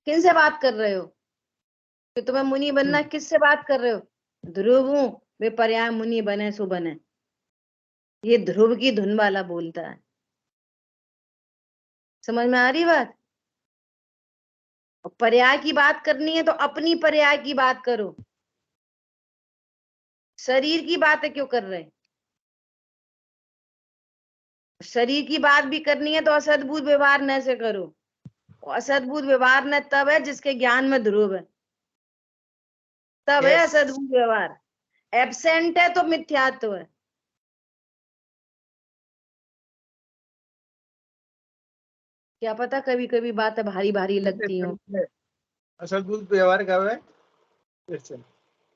Speaker 1: किन से बात कर रहे हो कि तुम्हें मुनि बनना? किससे बात कर रहे हो? ध्रुव हूं, वे पर्याय मुनि बने सो बने, ये ध्रुव की धुन वाला बोलता है। समझ में आ रही बात? और पर्याय की बात करनी है तो अपनी पर्याय की बात करो, शरीर की बातें क्यों कर रहे? शरीर की बात भी करनी है तो असद्भुत व्यवहार न से करो, असद्भुत व्यवहार न तब है जिसके ज्ञान में ध्रुव है, तब है असद्भुत व्यवहार। एब्सेंट है तो मिथ्यात्व है। क्या पता कभी कभी बातें भारी भारी लगती हो।
Speaker 5: असद्भुत व्यवहार कब है?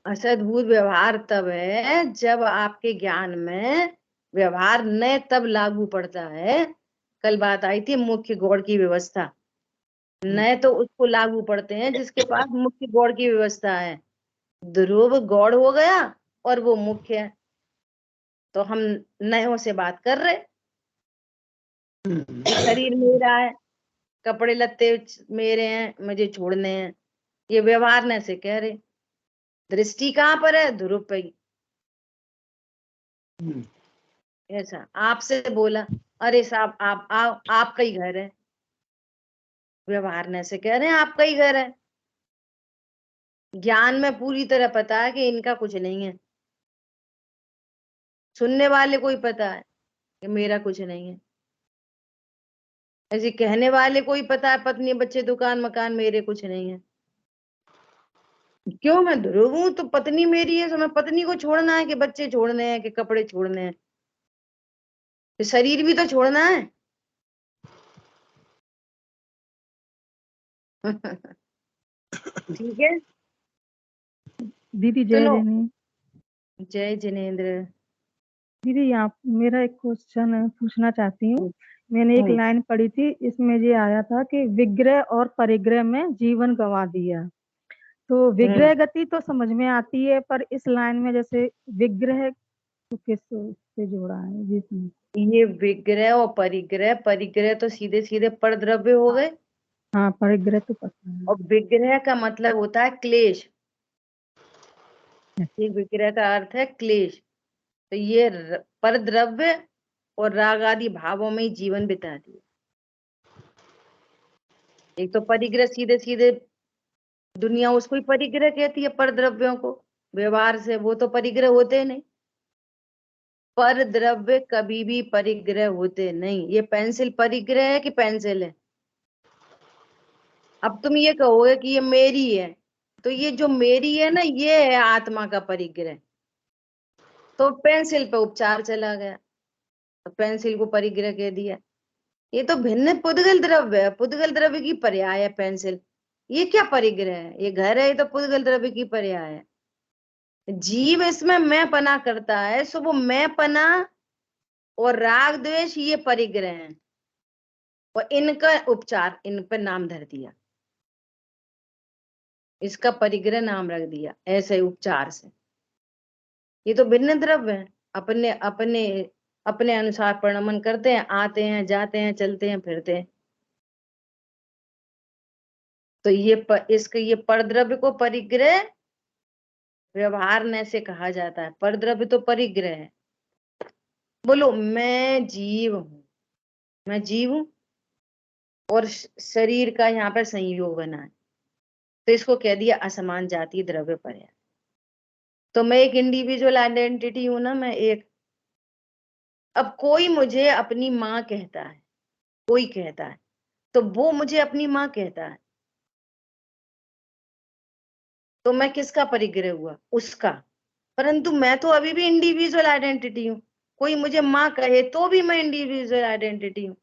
Speaker 1: असद्भुत व्यवहार तब है जब आपके ज्ञान में व्यवहार न तब लागू पड़ता है। कल बात आई थी मुख्य गौड़ की व्यवस्था, नए तो उसको लागू पड़ते हैं जिसके पास मुख्य गौड़ की व्यवस्था है। ध्रुव गौड़ हो गया और वो मुख्य है, तो हम नयों से बात कर रहे। ये शरीर मेरा है, कपड़े लत्ते मेरे हैं, मुझे छोड़ने हैं, ये व्यवहार न से कह रहे। दृष्टि कहाँ पर है? ध्रुव पे ही। ऐसा आपसे बोला, अरे साहब आप आओ, आपका ही घर है, व्यवहार न से कह रहे हैं आपका ही घर है। ज्ञान में पूरी तरह पता है कि इनका कुछ नहीं है, सुनने वाले को ही पता है कि मेरा कुछ नहीं है। ऐसे कहने वाले को ही पता है पत्नी बच्चे दुकान मकान मेरे कुछ नहीं है। क्यों? मैं ध्रुव हूं तो पत्नी मेरी है, तो मैं पत्नी को छोड़ना है कि बच्चे छोड़ने हैं कि कपड़े छोड़ने हैं? तो शरीर भी तो छोड़ना है। ठीक है
Speaker 6: दीदी जय
Speaker 1: चलो,
Speaker 6: जैनी।
Speaker 1: जय जिनेन्द्र।
Speaker 6: दीदी यहाँ मेरा एक क्वेश्चन पूछना चाहती हूँ। मैंने एक लाइन पढ़ी थी, इसमें ये आया था कि विग्रह और परिग्रह में जीवन गंवा दिया। तो विग्रह गति तो समझ में आती है, पर इस लाइन में जैसे विग्रह को किस से जोड़ा है जिसमें?
Speaker 1: ये विग्रह और परिग्रह, परिग्रह तो सीधे सीधे परद्रव्य हो गए,
Speaker 6: हाँ परिग्रह तो पता है।
Speaker 1: और विग्रह का मतलब होता है क्लेश। ये विग्रह का अर्थ है क्लेश। तो ये परद्रव्य और राग आदि भावों में ही जीवन बिता दिया। एक तो परिग्रह सीधे सीधे दुनिया उसको ही परिग्रह कहती है, परद्रव्यों को, व्यवहार से वो तो परिग्रह होते नहीं। पर द्रव्य कभी भी परिग्रह होते नहीं। ये पेंसिल परिग्रह है कि पेंसिल है? अब तुम ये कहोगे कि ये मेरी है, तो ये जो मेरी है ना, ये है आत्मा का परिग्रह। तो पेंसिल पे उपचार चला गया, तो पेंसिल को परिग्रह कह दिया। ये तो भिन्न पुद्गल द्रव्य है, पुद्गल द्रव्य की पर्याय है पेंसिल। ये क्या परिग्रह है? ये घर है, ये तो पुद्गल द्रव्य की पर्याय है। जीव इसमें मैं पना करता है, सो वो मैं पना और राग द्वेष ये परिग्रह है, और इनका उपचार, इन पर नाम धर दिया, इसका परिग्रह नाम रख दिया ऐसे उपचार से। ये तो भिन्न द्रव्य है, अपने अपने अपने अनुसार परिणमन करते हैं, आते हैं जाते हैं चलते हैं फिरते हैं। तो इसके ये परद्रव्य को परिग्रह व्यवहार न से कहा जाता है। परद्रव्य तो परिग्रह है। बोलो, मैं जीव हूं, मैं जीव हूं, और शरीर का यहाँ पर संयोग बना है, तो इसको कह दिया असमान जातीय द्रव्य पर्याय। तो मैं एक इंडिविजुअल आइडेंटिटी हूं ना, मैं एक। अब कोई मुझे अपनी माँ कहता है, कोई कहता है, तो वो मुझे अपनी माँ कहता है, तो मैं किसका परिग्रह हुआ? उसका। परंतु मैं तो अभी भी इंडिविजुअल आइडेंटिटी हूँ। कोई मुझे माँ कहे तो भी मैं इंडिविजुअल आइडेंटिटी हूँ।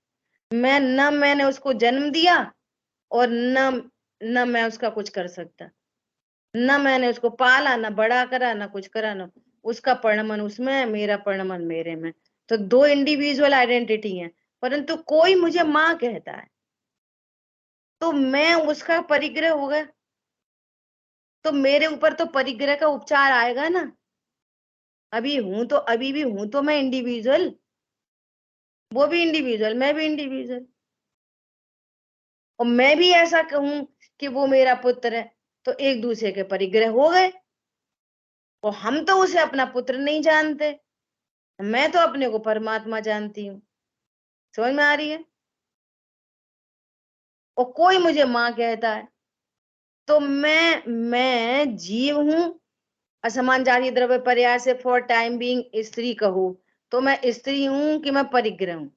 Speaker 1: मैंने उसको जन्म दिया, और न मैं उसका कुछ कर सकता, न मैंने उसको पाला, न बड़ा करा, न कुछ करा, न उसका परिणमन उसमें है, मेरा परिणमन मेरे में। तो दो इंडिविजुअल आइडेंटिटी हैं, परंतु कोई मुझे माँ कहता है, तो मैं उसका परिग्रह हो गया। तो मेरे ऊपर तो परिग्रह का उपचार आएगा ना। अभी हूं तो, अभी भी हूं तो मैं इंडिविजुअल, वो भी इंडिविजुअल, मैं भी इंडिविजुअल, और मैं भी ऐसा कहूं कि वो मेरा पुत्र है, तो एक दूसरे के परिग्रह हो गए। और हम तो उसे अपना पुत्र नहीं जानते, मैं तो अपने को परमात्मा जानती हूँ। समझ में आ रही है? और कोई मुझे माँ कहता है, तो मैं जीव हूं, असमान जाति द्रव्य पर्याय से फॉर टाइम बीइंग स्त्री कहो, तो मैं स्त्री हूं कि मैं परिग्रह हूं?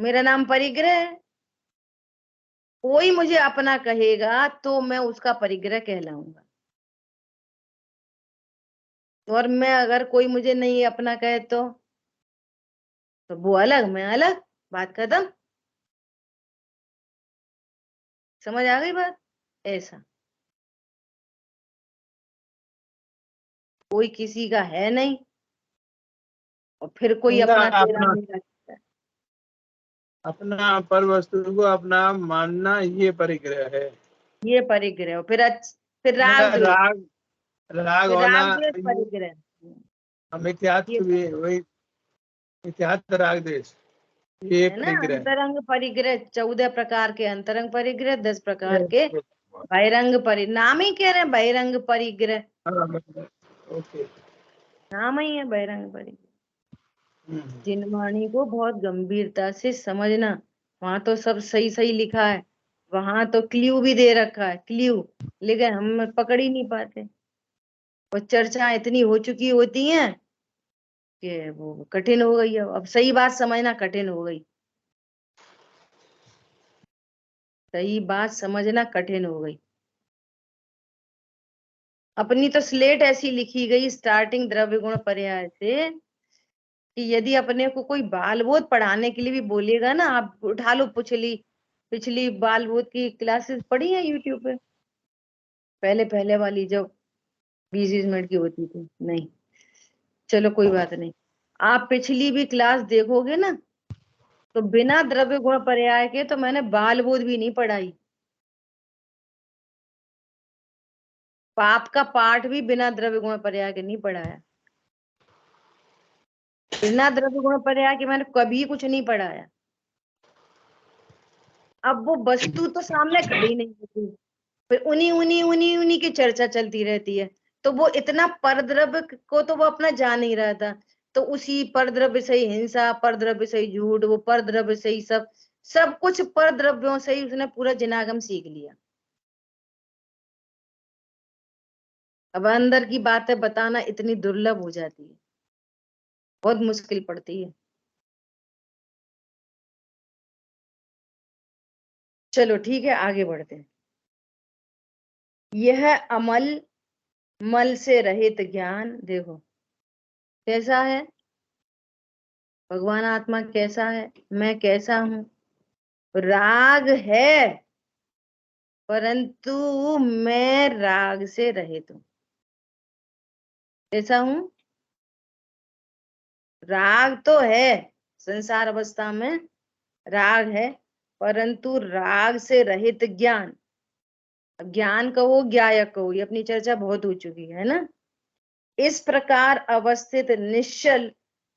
Speaker 1: मेरा नाम परिग्रह है। कोई मुझे अपना कहेगा तो मैं उसका परिग्रह कहलाऊंगा, और मैं अगर कोई मुझे नहीं अपना कहे तो वो अलग, मैं अलग, बात खत्म। समझ आ गई बात? ऐसा कोई किसी का है नहीं, और फिर कोई
Speaker 5: उनका
Speaker 1: अपना तेरा
Speaker 5: अपना
Speaker 1: मेरा कहता है।
Speaker 5: अपना पर वस्तु को अपना मानना ये परिग्रह है।
Speaker 1: ये परिग्रह। फिर राग द्वेष,
Speaker 5: राग राग
Speaker 1: फिर
Speaker 5: होना
Speaker 1: राग द्वेष
Speaker 5: ये
Speaker 1: परिग्रह,
Speaker 5: मिथ्यात्व
Speaker 1: ये
Speaker 5: भी वही, मिथ्यात्व राग द्वेष ये
Speaker 1: है ना।
Speaker 5: परिग्रह।
Speaker 1: अंतरंग परिग्रह 14 प्रकार के अंतरंग परिग्रह, 10 प्रकार के बहिरंग परिग्रह। नाम ही कह रहे हैं बहिरंग परिग्रह,
Speaker 5: ओके।
Speaker 1: नाम ही है बहिरंग परिग्रह। जिन वाणी को बहुत गंभीरता से समझना, वहां तो सब सही सही लिखा है, वहां तो क्ल्यू भी दे रखा है, क्ल्यू, लेकिन हम पकड़ ही नहीं पाते। और चर्चा इतनी हो चुकी होती हैं कि वो कठिन हो गई है। अब सही बात समझना कठिन हो गई, सही बात समझना कठिन हो गई। अपनी तो स्लेट ऐसी लिखी गई स्टार्टिंग द्रव्य गुण पर्याय से कि यदि अपने को कोई बाल बोध पढ़ाने के लिए भी बोलेगा ना, आप उठा लो पिछली पिछली बाल बोध की क्लासेस पढ़ी है यूट्यूब पे, पहले पहले वाली जो 20-20 मिनट की होती थी। नहीं, चलो कोई बात नहीं, आप पिछली भी क्लास देखोगे ना, तो बिना द्रव्य गुण पर्याय के तो मैंने बाल बोध भी नहीं पढ़ाई। पाप का पाठ भी बिना द्रव्य गुण पर्याय के नहीं पढ़ाया। बिना द्रव्य गुण पर्याय के मैंने कभी कुछ नहीं पढ़ाया। अब वो वस्तु तो सामने खड़ी नहीं होती, फिर उन्हीं उन्हीं उन्हीं उन्हीं की चर्चा चलती रहती है। तो वो इतना परद्रव्य को तो वो अपना जान नहीं रहा था, तो उसी परद्रव्य से ही हिंसा, परद्रव्य से ही झूठ, वो परद्रव्य से ही सब सब कुछ परद्रव्यों से ही उसने पूरा जिनागम सीख लिया। अब अंदर की बातें बताना इतनी दुर्लभ हो जाती है, बहुत मुश्किल पड़ती है। चलो ठीक है, आगे बढ़ते हैं। यह अमल मल से रहित ज्ञान, देखो कैसा है भगवान आत्मा, कैसा है, मैं कैसा हूं। राग है परंतु मैं राग से रहित हूं। कैसा हूं? राग तो है, संसार अवस्था में राग है, परंतु राग से रहित ज्ञान। ज्ञान कहो ज्ञायक कहो, ये अपनी चर्चा बहुत हो चुकी है ना। इस प्रकार अवस्थित निश्चल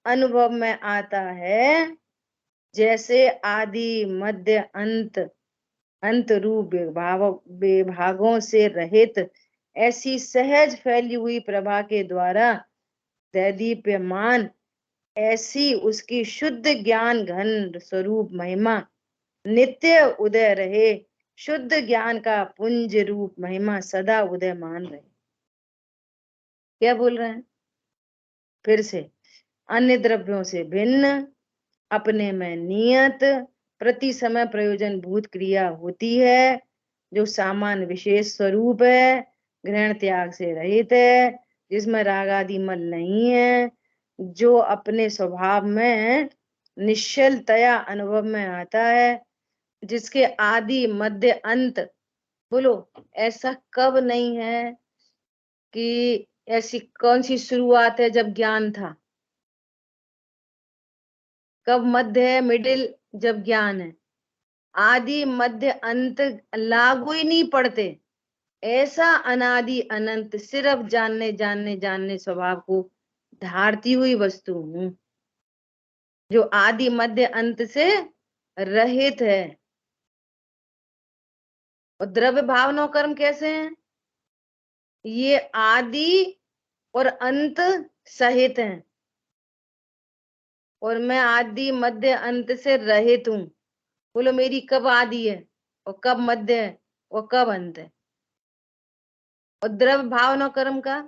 Speaker 1: अनुभव में आता है, जैसे आदि मध्य अंत अंत रूप विभागों से रहित ऐसी सहज फैली हुई प्रभा के द्वारा दैदीप्यमान ऐसी उसकी शुद्ध ज्ञान घन स्वरूप महिमा नित्य उदय रहे। शुद्ध ज्ञान का पुंज रूप महिमा सदा उदयमान रहे। क्या बोल रहे हैं फिर से? अन्य द्रव्यों से भिन्न, अपने में नियत, प्रति समय प्रयोजन भूत क्रिया होती है, जो सामान्य विशेष स्वरूप है, ग्रहण त्याग से रहित है, जिसमें राग आदि मल नहीं है, जो अपने स्वभाव में निश्चलतया अनुभव में आता है, जिसके आदि मध्य अंत, बोलो ऐसा कब नहीं है कि ऐसी कौन सी शुरुआत है जब ज्ञान था, कब मध्य है, मिडिल जब ज्ञान है, आदि मध्य अंत लागू ही नहीं पड़ते। ऐसा अनादि अनंत सिर्फ जानने जानने जानने स्वभाव को धारती हुई वस्तु हूं, जो आदि मध्य अंत से रहित है। और द्रव्य भावना कर्म कैसे हैं? ये आदि और अंत सहित हैं, और मैं आदि मध्य अंत से रहित हूं। बोलो मेरी कब आदि है और कब मध्य है और कब अंत है? और द्रव्य भावना कर्म का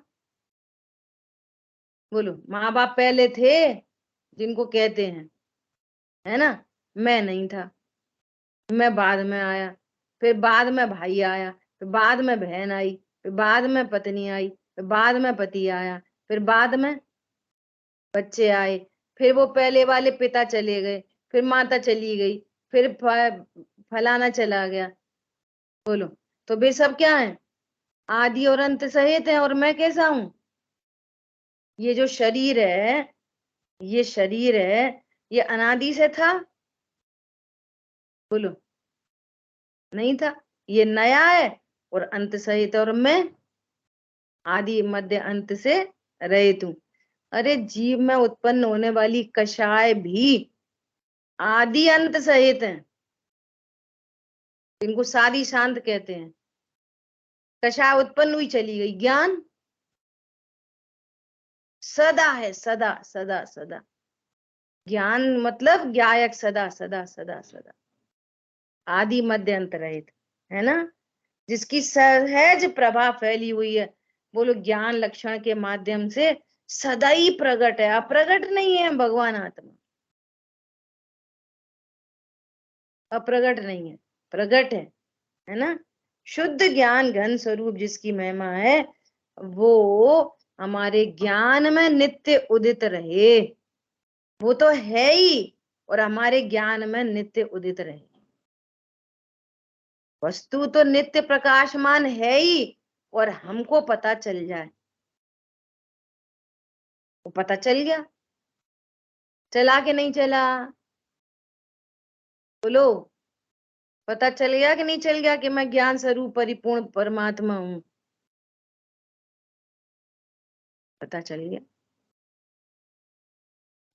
Speaker 1: बोलो, माँ बाप पहले थे जिनको कहते हैं, है ना, मैं नहीं था, मैं बाद में आया, फिर बाद में भाई आया, फिर बाद में बहन आई, फिर बाद में पत्नी आई, फिर बाद में पति आया, फिर बाद में बच्चे आए, फिर वो पहले वाले पिता चले गए, फिर माता चली गई, फिर फलाना चला गया। बोलो, तो वे सब क्या है? आदि और अंत सहित है। और मैं कैसा हूं? ये जो शरीर है, ये शरीर है, ये अनादि से था, बोलो, नहीं था। ये नया है और अंत सहित, और मैं आदि मध्य अंत से रहित हूँ। अरे जीव में उत्पन्न होने वाली कषाय भी आदि अंत सहित है। इनको सादी शांत कहते हैं। कषाय उत्पन्न हुई चली गई, ज्ञान सदा है, सदा सदा सदा। ज्ञान मतलब ज्ञायक सदा सदा सदा सदा, आदि मध्य अंत रहित, है ना, जिसकी सहज प्रभा फैली हुई है। बोलो, ज्ञान लक्षण के माध्यम से सदा ही प्रकट है, अप्रगट नहीं है भगवान आत्मा, अप्रगट नहीं है, प्रगट है ना। शुद्ध ज्ञान घन स्वरूप जिसकी महिमा है, वो हमारे ज्ञान में नित्य उदित रहे, वो तो है ही, और हमारे ज्ञान में नित्य उदित रहे। वस्तु तो नित्य प्रकाशमान है ही, और हमको पता चल जाए, वो पता चल गया, चला कि नहीं चला? बोलो, पता चल गया कि नहीं चल गया कि मैं ज्ञान स्वरूप परिपूर्ण परमात्मा हूं? पता चल गया।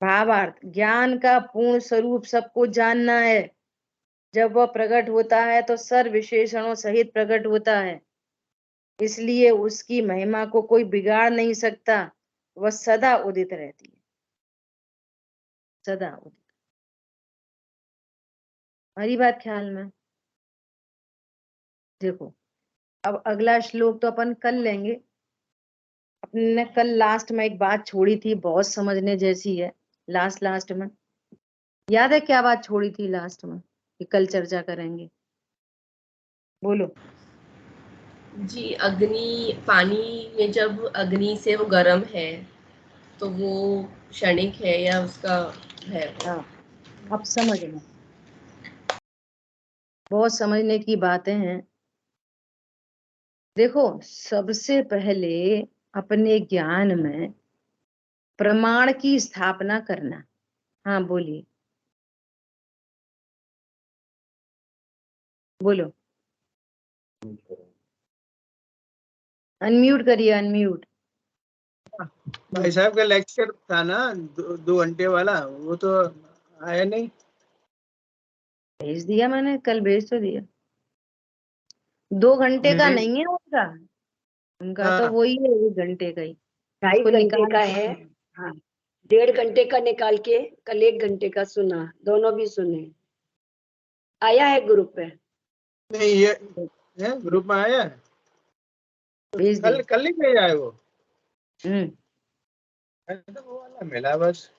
Speaker 1: भावार्थ, ज्ञान का पूर्ण स्वरूप सबको जानना है। जब वह प्रकट होता है तो सर्व विशेषणों सहित प्रकट होता है, इसलिए उसकी महिमा को कोई बिगाड़ नहीं सकता। वह सदा उदित रहती है, सदा उदित। हमारी बात ख्याल में? देखो, अब अगला श्लोक तो अपन कल लेंगे। अपने ने कल लास्ट में एक बात छोड़ी थी, बहुत समझने जैसी है। लास्ट में याद है क्या बात छोड़ी थी लास्ट में कि कल चर्चा करेंगे? बोलो।
Speaker 2: जी, अग्नि, पानी में जब अग्नि से वो गर्म है तो वो क्षणिक है या उसका है?
Speaker 1: हाँ, अब समझना, बहुत समझने की बातें हैं। देखो, सबसे पहले अपने ज्ञान में प्रमाण की स्थापना करना। हाँ बोलिए, बोलो, अनम्यूट करिए, अनम्यूट।
Speaker 5: भाई साहब का लेक्चर था ना 2 घंटे वाला, वो तो आया नहीं।
Speaker 1: भेज दिया मैंने, कल भेज तो दिया। 2 घंटे का
Speaker 5: नहीं।
Speaker 1: नहीं है उनका, उनका तो
Speaker 5: हाँ,
Speaker 1: वही है 1 घंटे का ही।
Speaker 4: 2.5
Speaker 1: उसको
Speaker 4: घंटे
Speaker 1: निकाल
Speaker 4: का
Speaker 1: के
Speaker 4: है।
Speaker 1: सुनो।
Speaker 4: हाँ, 1.5 घंटे का निकाल के कल 1 घंटे का सुना, दोनों भी सुने। आया है ग्रुप पे।
Speaker 5: नहीं ये ग्रुप में आया है।
Speaker 1: भेज
Speaker 5: कल
Speaker 1: दिया।
Speaker 5: कल ही भेजा है वो।
Speaker 1: हम्म,
Speaker 5: तो वो वाला मिला बस।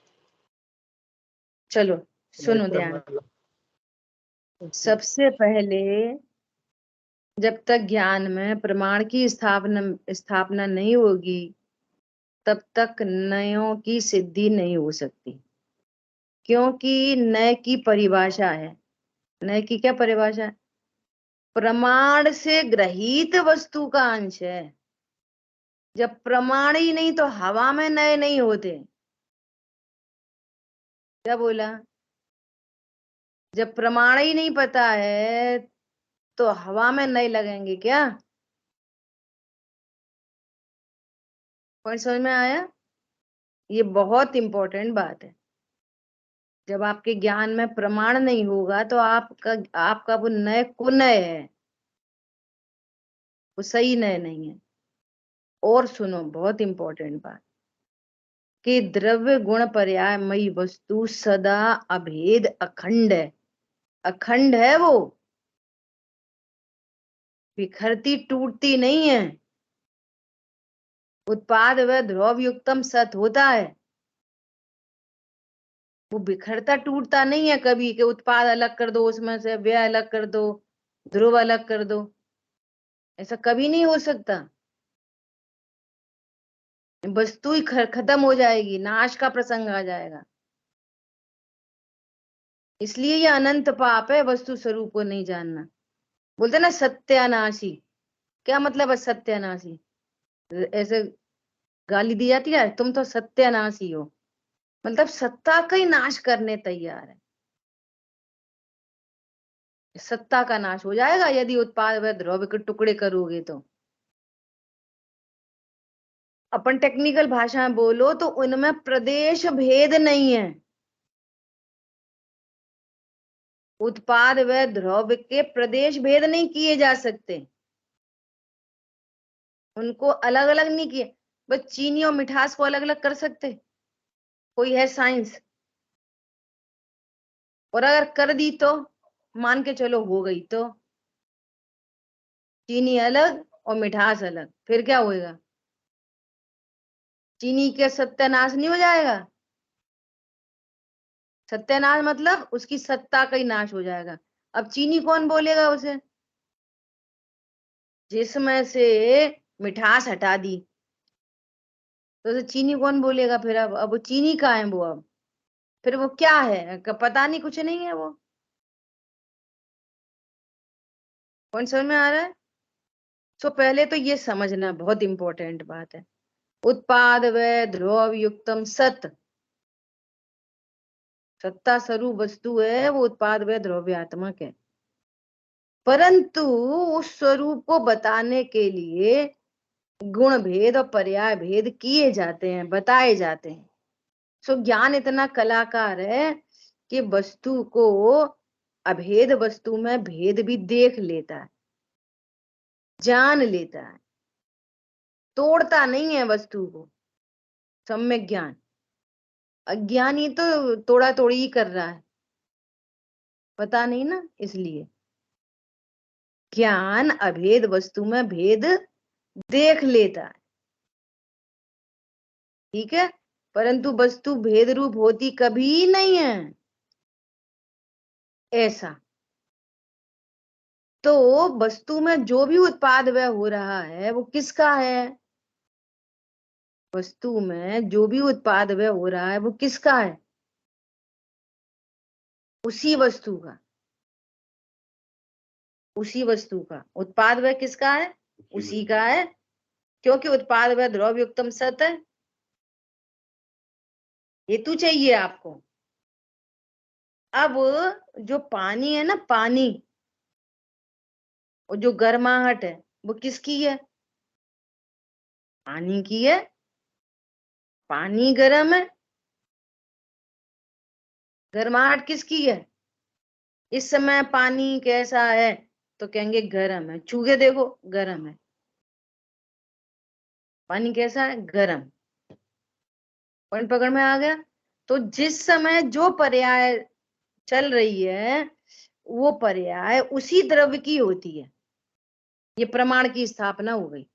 Speaker 1: चलो सुनो ध्यान। सबसे पहले जब तक ज्ञान में प्रमाण की स्थापना नहीं होगी, तब तक नयों की सिद्धि नहीं हो सकती। क्योंकि नय की परिभाषा है, नय की क्या परिभाषा है? प्रमाण से ग्रहित वस्तु का अंश है। जब प्रमाण ही नहीं तो हवा में नए नहीं होते। क्या बोला? जब प्रमाण ही नहीं पता है तो हवा में नए लगेंगे क्या? पॉइंट समझ में आया? ये बहुत इंपॉर्टेंट बात है। जब आपके ज्ञान में प्रमाण नहीं होगा तो आपका वो नय कुनय है, वो सही नय नहीं है। और सुनो, बहुत इंपॉर्टेंट बात, कि द्रव्य गुण पर्यायमयी वस्तु सदा अभेद अखंड है। अखंड है वो, बिखरती टूटती नहीं है। उत्पाद व ध्रुव युक्तम सत होता है, वो बिखरता टूटता नहीं है कभी, कि उत्पाद अलग कर दो, उसमें से व्यय अलग कर दो, ध्रुव अलग कर दो, ऐसा कभी नहीं हो सकता। वस्तु ही खत्म हो जाएगी, नाश का प्रसंग आ जाएगा। इसलिए ये अनंत पाप है वस्तु स्वरूप को नहीं जानना। बोलते ना सत्यानाशी, क्या मतलब है सत्यानाशी? ऐसे गाली दी जाती है, तुम तो सत्यानाशी हो, मतलब सत्ता का ही नाश करने तैयार है। सत्ता का नाश हो जाएगा यदि उत्पाद व द्रव्य के टुकड़े करोगे तो। अपन टेक्निकल भाषा में बोलो तो उनमें प्रदेश भेद नहीं है। उत्पाद व द्रव्य के प्रदेश भेद नहीं किए जा सकते, उनको अलग अलग नहीं किए। बस चीनी और मिठास को अलग अलग कर सकते, कोई है साइंस? और अगर कर दी तो मान के चलो हो गई, तो चीनी अलग और मिठास अलग, फिर क्या होएगा? चीनी के सत्यानाश नहीं हो जाएगा? सत्यानाश मतलब उसकी सत्ता का ही नाश हो जाएगा। अब चीनी कौन बोलेगा उसे? जिसमें से मिठास हटा दी तो उसे चीनी कौन बोलेगा फिर? अब वो चीनी का है वो, अब फिर वो क्या है पता नहीं, कुछ नहीं है वो। कौन समझ में आ रहा है? तो पहले तो ये समझना बहुत इंपॉर्टेंट बात है। उत्पाद व द्रव्य युक्तम सत, सत्ता स्वरूप वस्तु है वो उत्पाद व द्रव्यात्मक है, परंतु उस स्वरूप को बताने के लिए गुण भेद और पर्याय भेद किए जाते हैं, बताए जाते हैं। सो ज्ञान इतना कलाकार है कि वस्तु को, अभेद वस्तु में भेद भी देख लेता है, जान लेता है, तोड़ता नहीं है वस्तु को। सम्यक ज्ञान। अज्ञानी तो तोड़ा तोड़ी ही कर रहा है, पता नहीं ना, इसलिए ज्ञान अभेद वस्तु में भेद देख लेता है, ठीक है, परंतु वस्तु भेद रूप होती कभी नहीं है ऐसा। तो वस्तु में जो भी उत्पाद वह हो रहा है वो किसका है? वस्तु में जो भी उत्पाद वह हो रहा है वो किसका है? उसी वस्तु का, उसी वस्तु का उत्पाद वह किसका है? उसी का है, क्योंकि उत्पाद वह द्रव्य युक्तम सत है। हेतु चाहिए आपको। अब जो पानी है ना, पानी, और जो गर्माहट है वो किसकी है? पानी की है। पानी गर्म है, गर्माहट किसकी है? इस समय पानी कैसा है तो कहेंगे गर्म है, छू के देखो गर्म है। पानी कैसा है? गर्म। पॉइंट पकड़ में आ गया? तो जिस समय जो पर्याय चल रही है वो पर्याय उसी द्रव्य की होती है, ये प्रमाण की स्थापना हो गई।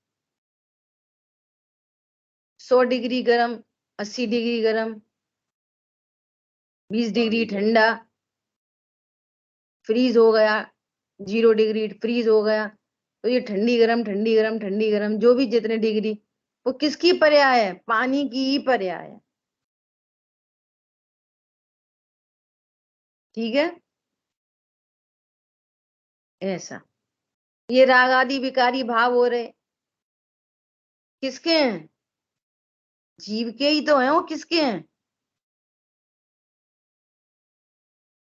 Speaker 1: 100 डिग्री गर्म, 80 डिग्री गर्म, 20 डिग्री ठंडा, फ्रीज हो गया, 0 डिग्री फ्रीज हो गया, तो ये ठंडी गर्म ठंडी गर्म ठंडी गर्म, जो भी जितने डिग्री, वो किसकी पर्याय है? पानी की ही पर्याय है, ठीक है। ऐसा ये राग आदि विकारी भाव हो रहे, किसके हैं? जीव के ही तो हैं, वो किसके हैं?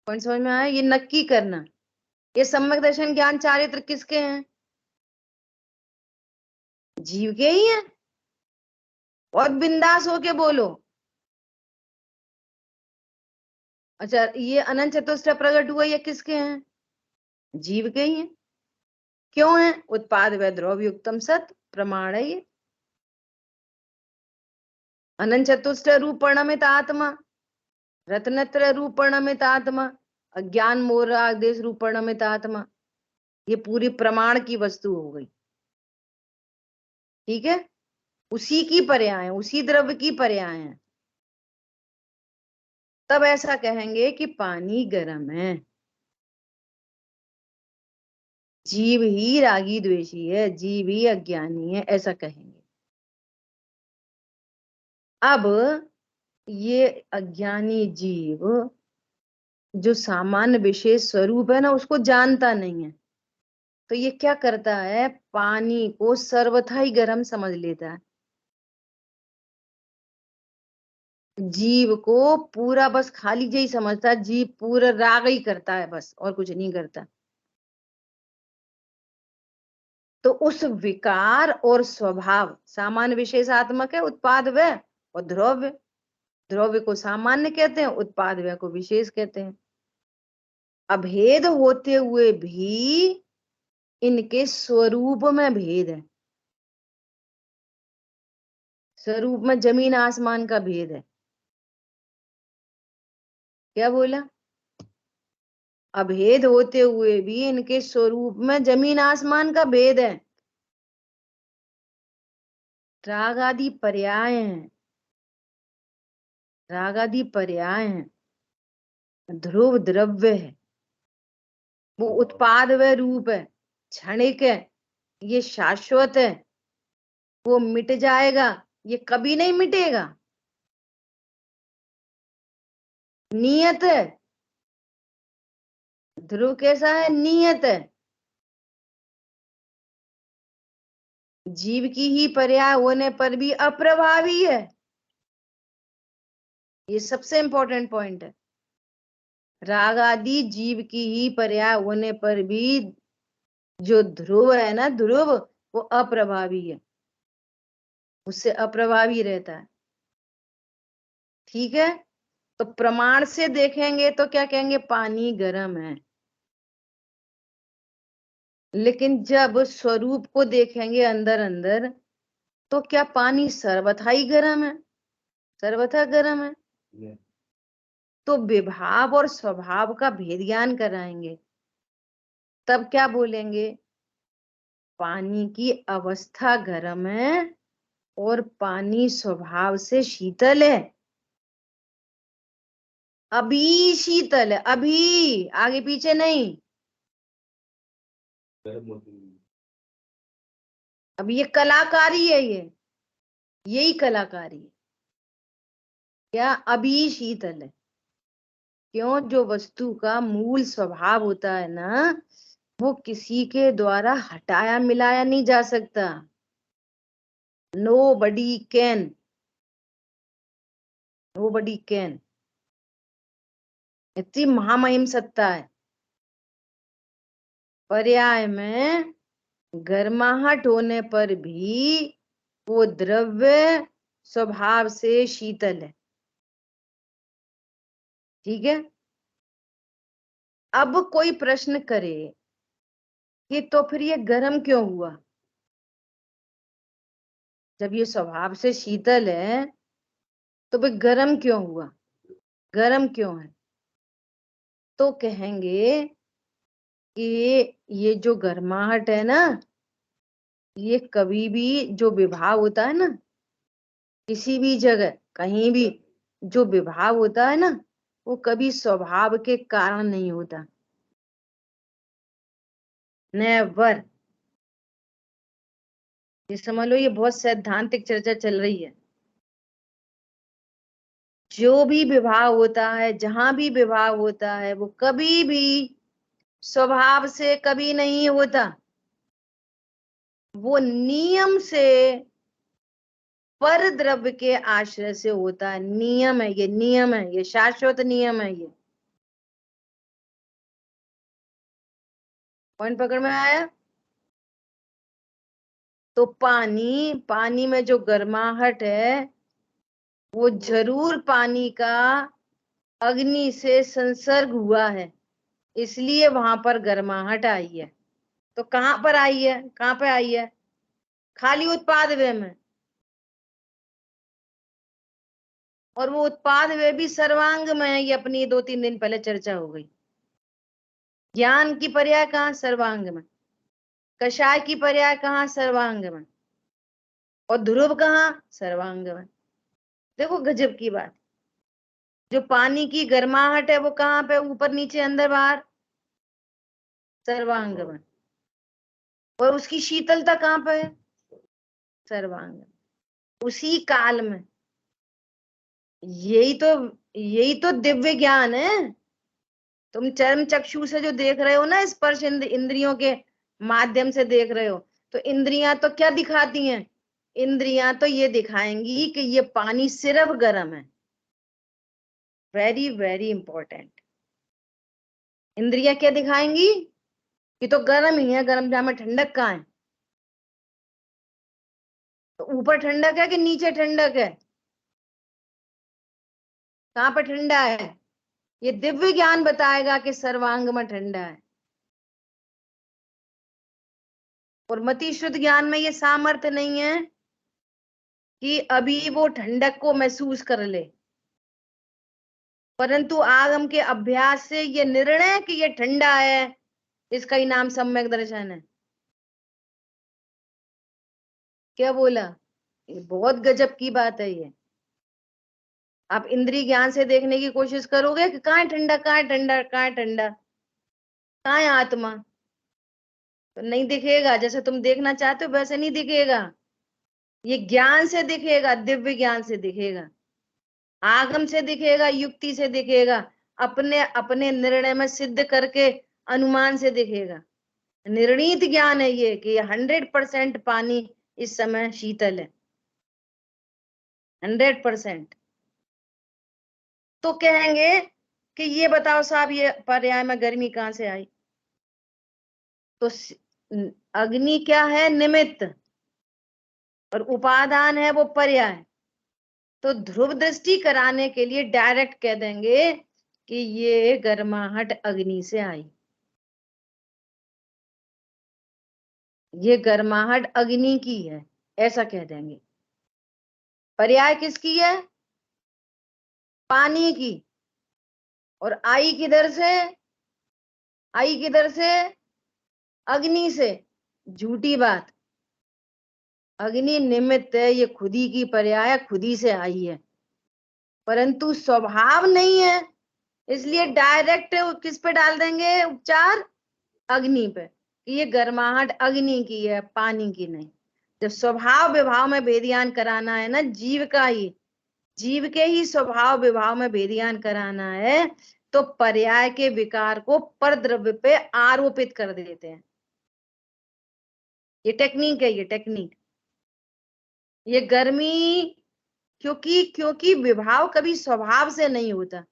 Speaker 1: पॉइंट समझ में आया? ये नक्की करना, ये सम्यक दर्शन ज्ञान चारित्र किसके हैं? जीव के ही हैं। और बिंदास होके बोलो। अच्छा, ये अनंत चतुष्टय प्रकट हुआ, ये किसके हैं? जीव के ही हैं। क्यों है? उत्पाद व द्रव्य युक्तम सत प्रमाण है ये। अनंत चतुष्टय रूप परिणमित आत्मा, रत्नत्र रूप परिणमित आत्मा, अज्ञान मोह आदेश रूप परिणमित आत्मा, ये पूरी प्रमाण की वस्तु हो गई, ठीक है। उसी की पर्याय, उसी द्रव्य की पर्याय है। तब ऐसा कहेंगे कि पानी गर्म है, जीव ही रागी द्वेषी है, जीव ही अज्ञानी है, ऐसा कहेंगे। अब ये अज्ञानी जीव जो सामान्य विशेष स्वरूप है ना, उसको जानता नहीं है, तो ये क्या करता है? पानी को सर्वथा ही गर्म समझ लेता है, जीव को पूरा बस खाली यही समझता है, जीव पूरा राग ही करता है बस, और कुछ नहीं करता। तो उस विकार और स्वभाव, सामान्य विशेषात्मक है उत्पाद व्यय, और द्रव्य, द्रव्य को सामान्य कहते हैं, उत्पाद व्यय को विशेष कहते हैं। अभेद होते हुए भी इनके स्वरूप में भेद है। स्वरूप में जमीन आसमान का भेद है। क्या बोला? अभेद होते हुए भी इनके स्वरूप में जमीन आसमान का भेद है। राग आदि पर्याय हैं, राग आदि पर्याय हैं, ध्रुव द्रव्य है, वो उत्पाद व रूप है, क्षणिक है, ये शाश्वत है, वो मिट जाएगा, ये कभी नहीं मिटेगा, नियत है। ध्रुव कैसा है? नियत है। जीव की ही पर्याय होने पर भी अप्रभावी है। ये सबसे इंपॉर्टेंट पॉइंट है। राग आदि जीव की ही पर्याय होने पर भी जो ध्रुव है ना, ध्रुव, वो अप्रभावी है, उससे अप्रभावी रहता है। ठीक है? तो प्रमाण से देखेंगे तो क्या कहेंगे? पानी गर्म है। लेकिन जब स्वरूप को देखेंगे अंदर अंदर, तो क्या पानी सर्वथा ही गर्म है? सर्वथा गर्म है। तो विभाव और स्वभाव का भेद ज्ञान कराएंगे, तब क्या बोलेंगे? पानी की अवस्था गर्म है और पानी स्वभाव से शीतल है। अभी शीतल है, अभी, आगे पीछे नहीं। अब ये कलाकारी है, ये यही कलाकारी है। क्या? अभी शीतल है। क्यों? जो वस्तु का मूल स्वभाव होता है ना, वो किसी के द्वारा हटाया मिलाया नहीं जा सकता। Nobody can, nobody can। इतनी महामहिम सत्ता है। पर्याय में गर्माहट होने पर भी वो द्रव्य स्वभाव से शीतल है। ठीक है? अब कोई प्रश्न करे कि तो फिर ये गर्म क्यों हुआ? जब ये स्वभाव से शीतल है तो फिर गर्म क्यों हुआ? गर्म क्यों है? तो कहेंगे कि ये जो गर्माहट है ना, ये कभी भी जो विभाव होता है ना, किसी भी जगह कहीं भी जो विभाव होता है ना, वो कभी स्वभाव के कारण नहीं होता। नेवर। ये समझ लो, ये बहुत सैद्धांतिक चर्चा चल रही है। जो भी विभाव होता है, जहां भी विभाव होता है, वो कभी भी स्वभाव से कभी नहीं होता। वो नियम से, पर द्रव्य के आश्रय से होता है। नियम है ये, नियम है ये, शाश्वत नियम है ये। पॉइंट पकड़ में आया? तो पानी, पानी में जो गर्माहट है, वो जरूर पानी का अग्नि से संसर्ग हुआ है, इसलिए वहां पर गर्माहट आई है। तो कहां पर आई है? कहां पे आई है? खाली उत्पाद व्यय में। और वो उत्पाद व्यय भी सर्वांग में है। ये अपनी 2-3 दिन पहले चर्चा हो गई। ज्ञान की पर्याय कहाँ? सर्वांग में। कषाय की पर्याय कहाँ? सर्वांग में। और ध्रुव कहाँ? सर्वांग में। देखो गजब की बात, जो पानी की गर्माहट है वो कहाँ पे? ऊपर नीचे अंदर बाहर, सर्वांग में। और उसकी शीतलता कहाँ पे है? सर्वांग में। उसी काल में। यही तो दिव्य ज्ञान है। तुम चर्म चक्षु से जो देख रहे हो ना, स्पर्श इंद्रियों के माध्यम से देख रहे हो, तो इंद्रियां तो क्या दिखाती हैं? इंद्रियां तो ये दिखाएंगी कि ये पानी सिर्फ गर्म है। Very very important. इंद्रियां क्या दिखाएंगी? कि तो गर्म ही है, गर्म जहां में ठंडक कहाँ है? तो ऊपर ठंडक है कि नीचे ठंडक है? कहाँ पर ठंडा है? ये दिव्य ज्ञान बताएगा कि सर्वांग में ठंडा है। और मति शुद्ध ज्ञान में ये सामर्थ्य नहीं है कि अभी वो ठंडक को महसूस कर ले, परंतु आगम के अभ्यास से ये निर्णय कि ये ठंडा है, इसका ही नाम सम्यक दर्शन है। क्या बोला? ये बहुत गजब की बात है। ये आप इंद्रिय ज्ञान से देखने की कोशिश करोगे कि कहाँ है ठंडा, कहाँ है ठंडा, कहाँ है ठंडा, कहाँ है आत्मा, तो नहीं दिखेगा। जैसे तुम देखना चाहते हो वैसे नहीं दिखेगा। ये ज्ञान से दिखेगा, दिव्य ज्ञान से दिखेगा, आगम से दिखेगा, युक्ति से दिखेगा, अपने अपने निर्णय में सिद्ध करके अनुमान से दिखेगा। निर्णीत ज्ञान है ये कि 100% पानी इस समय शीतल है, 100%। तो कहेंगे कि ये बताओ साहब, ये पर्याय में गर्मी कहाँ से आई? तो अग्नि क्या है? निमित्त, और उपादान है वो पर्याय। तो ध्रुव दृष्टि कराने के लिए डायरेक्ट कह देंगे कि ये गर्माहट अग्नि से आई, ये गर्माहट अग्नि की है, ऐसा कह देंगे। पर्याय किसकी है? पानी की। और आई किधर से? आई किधर से? अग्नि से। झूठी बात। अग्नि निमित्त है, ये खुदी की पर्याय, खुदी से आई है, परंतु स्वभाव नहीं है, इसलिए डायरेक्ट किस पे डाल देंगे उपचार? अग्नि पे, कि ये गर्माहट अग्नि की है, पानी की नहीं। जब स्वभाव विभाव में भेदियान कराना है ना, जीव का ही, जीव के ही स्वभाव विभाव में भेदियान कराना है, तो पर्याय के विकार को परद्रव्य पे आरोपित कर देते हैं। ये टेक्निक है, ये टेक्निक। ये गर्मी क्योंकि विभाव कभी स्वभाव से नहीं होता,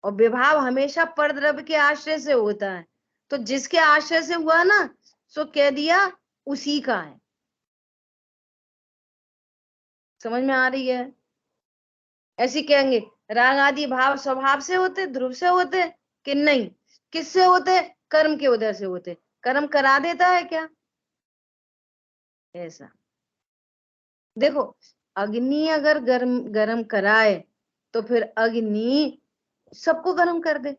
Speaker 1: और विभाव हमेशा परद्रव्य के आश्रय से होता है। तो जिसके आश्रय से हुआ ना, सो कह दिया उसी का है। समझ में आ रही है? ऐसी कहेंगे राग आदि भाव स्वभाव से होते, ध्रुव से होते कि नहीं? किससे होते? कर्म के उदय से होते। कर्म करा देता है क्या? ऐसा देखो, अग्नि अगर गर्म गर्म कराए तो फिर अग्नि सबको गर्म कर दे।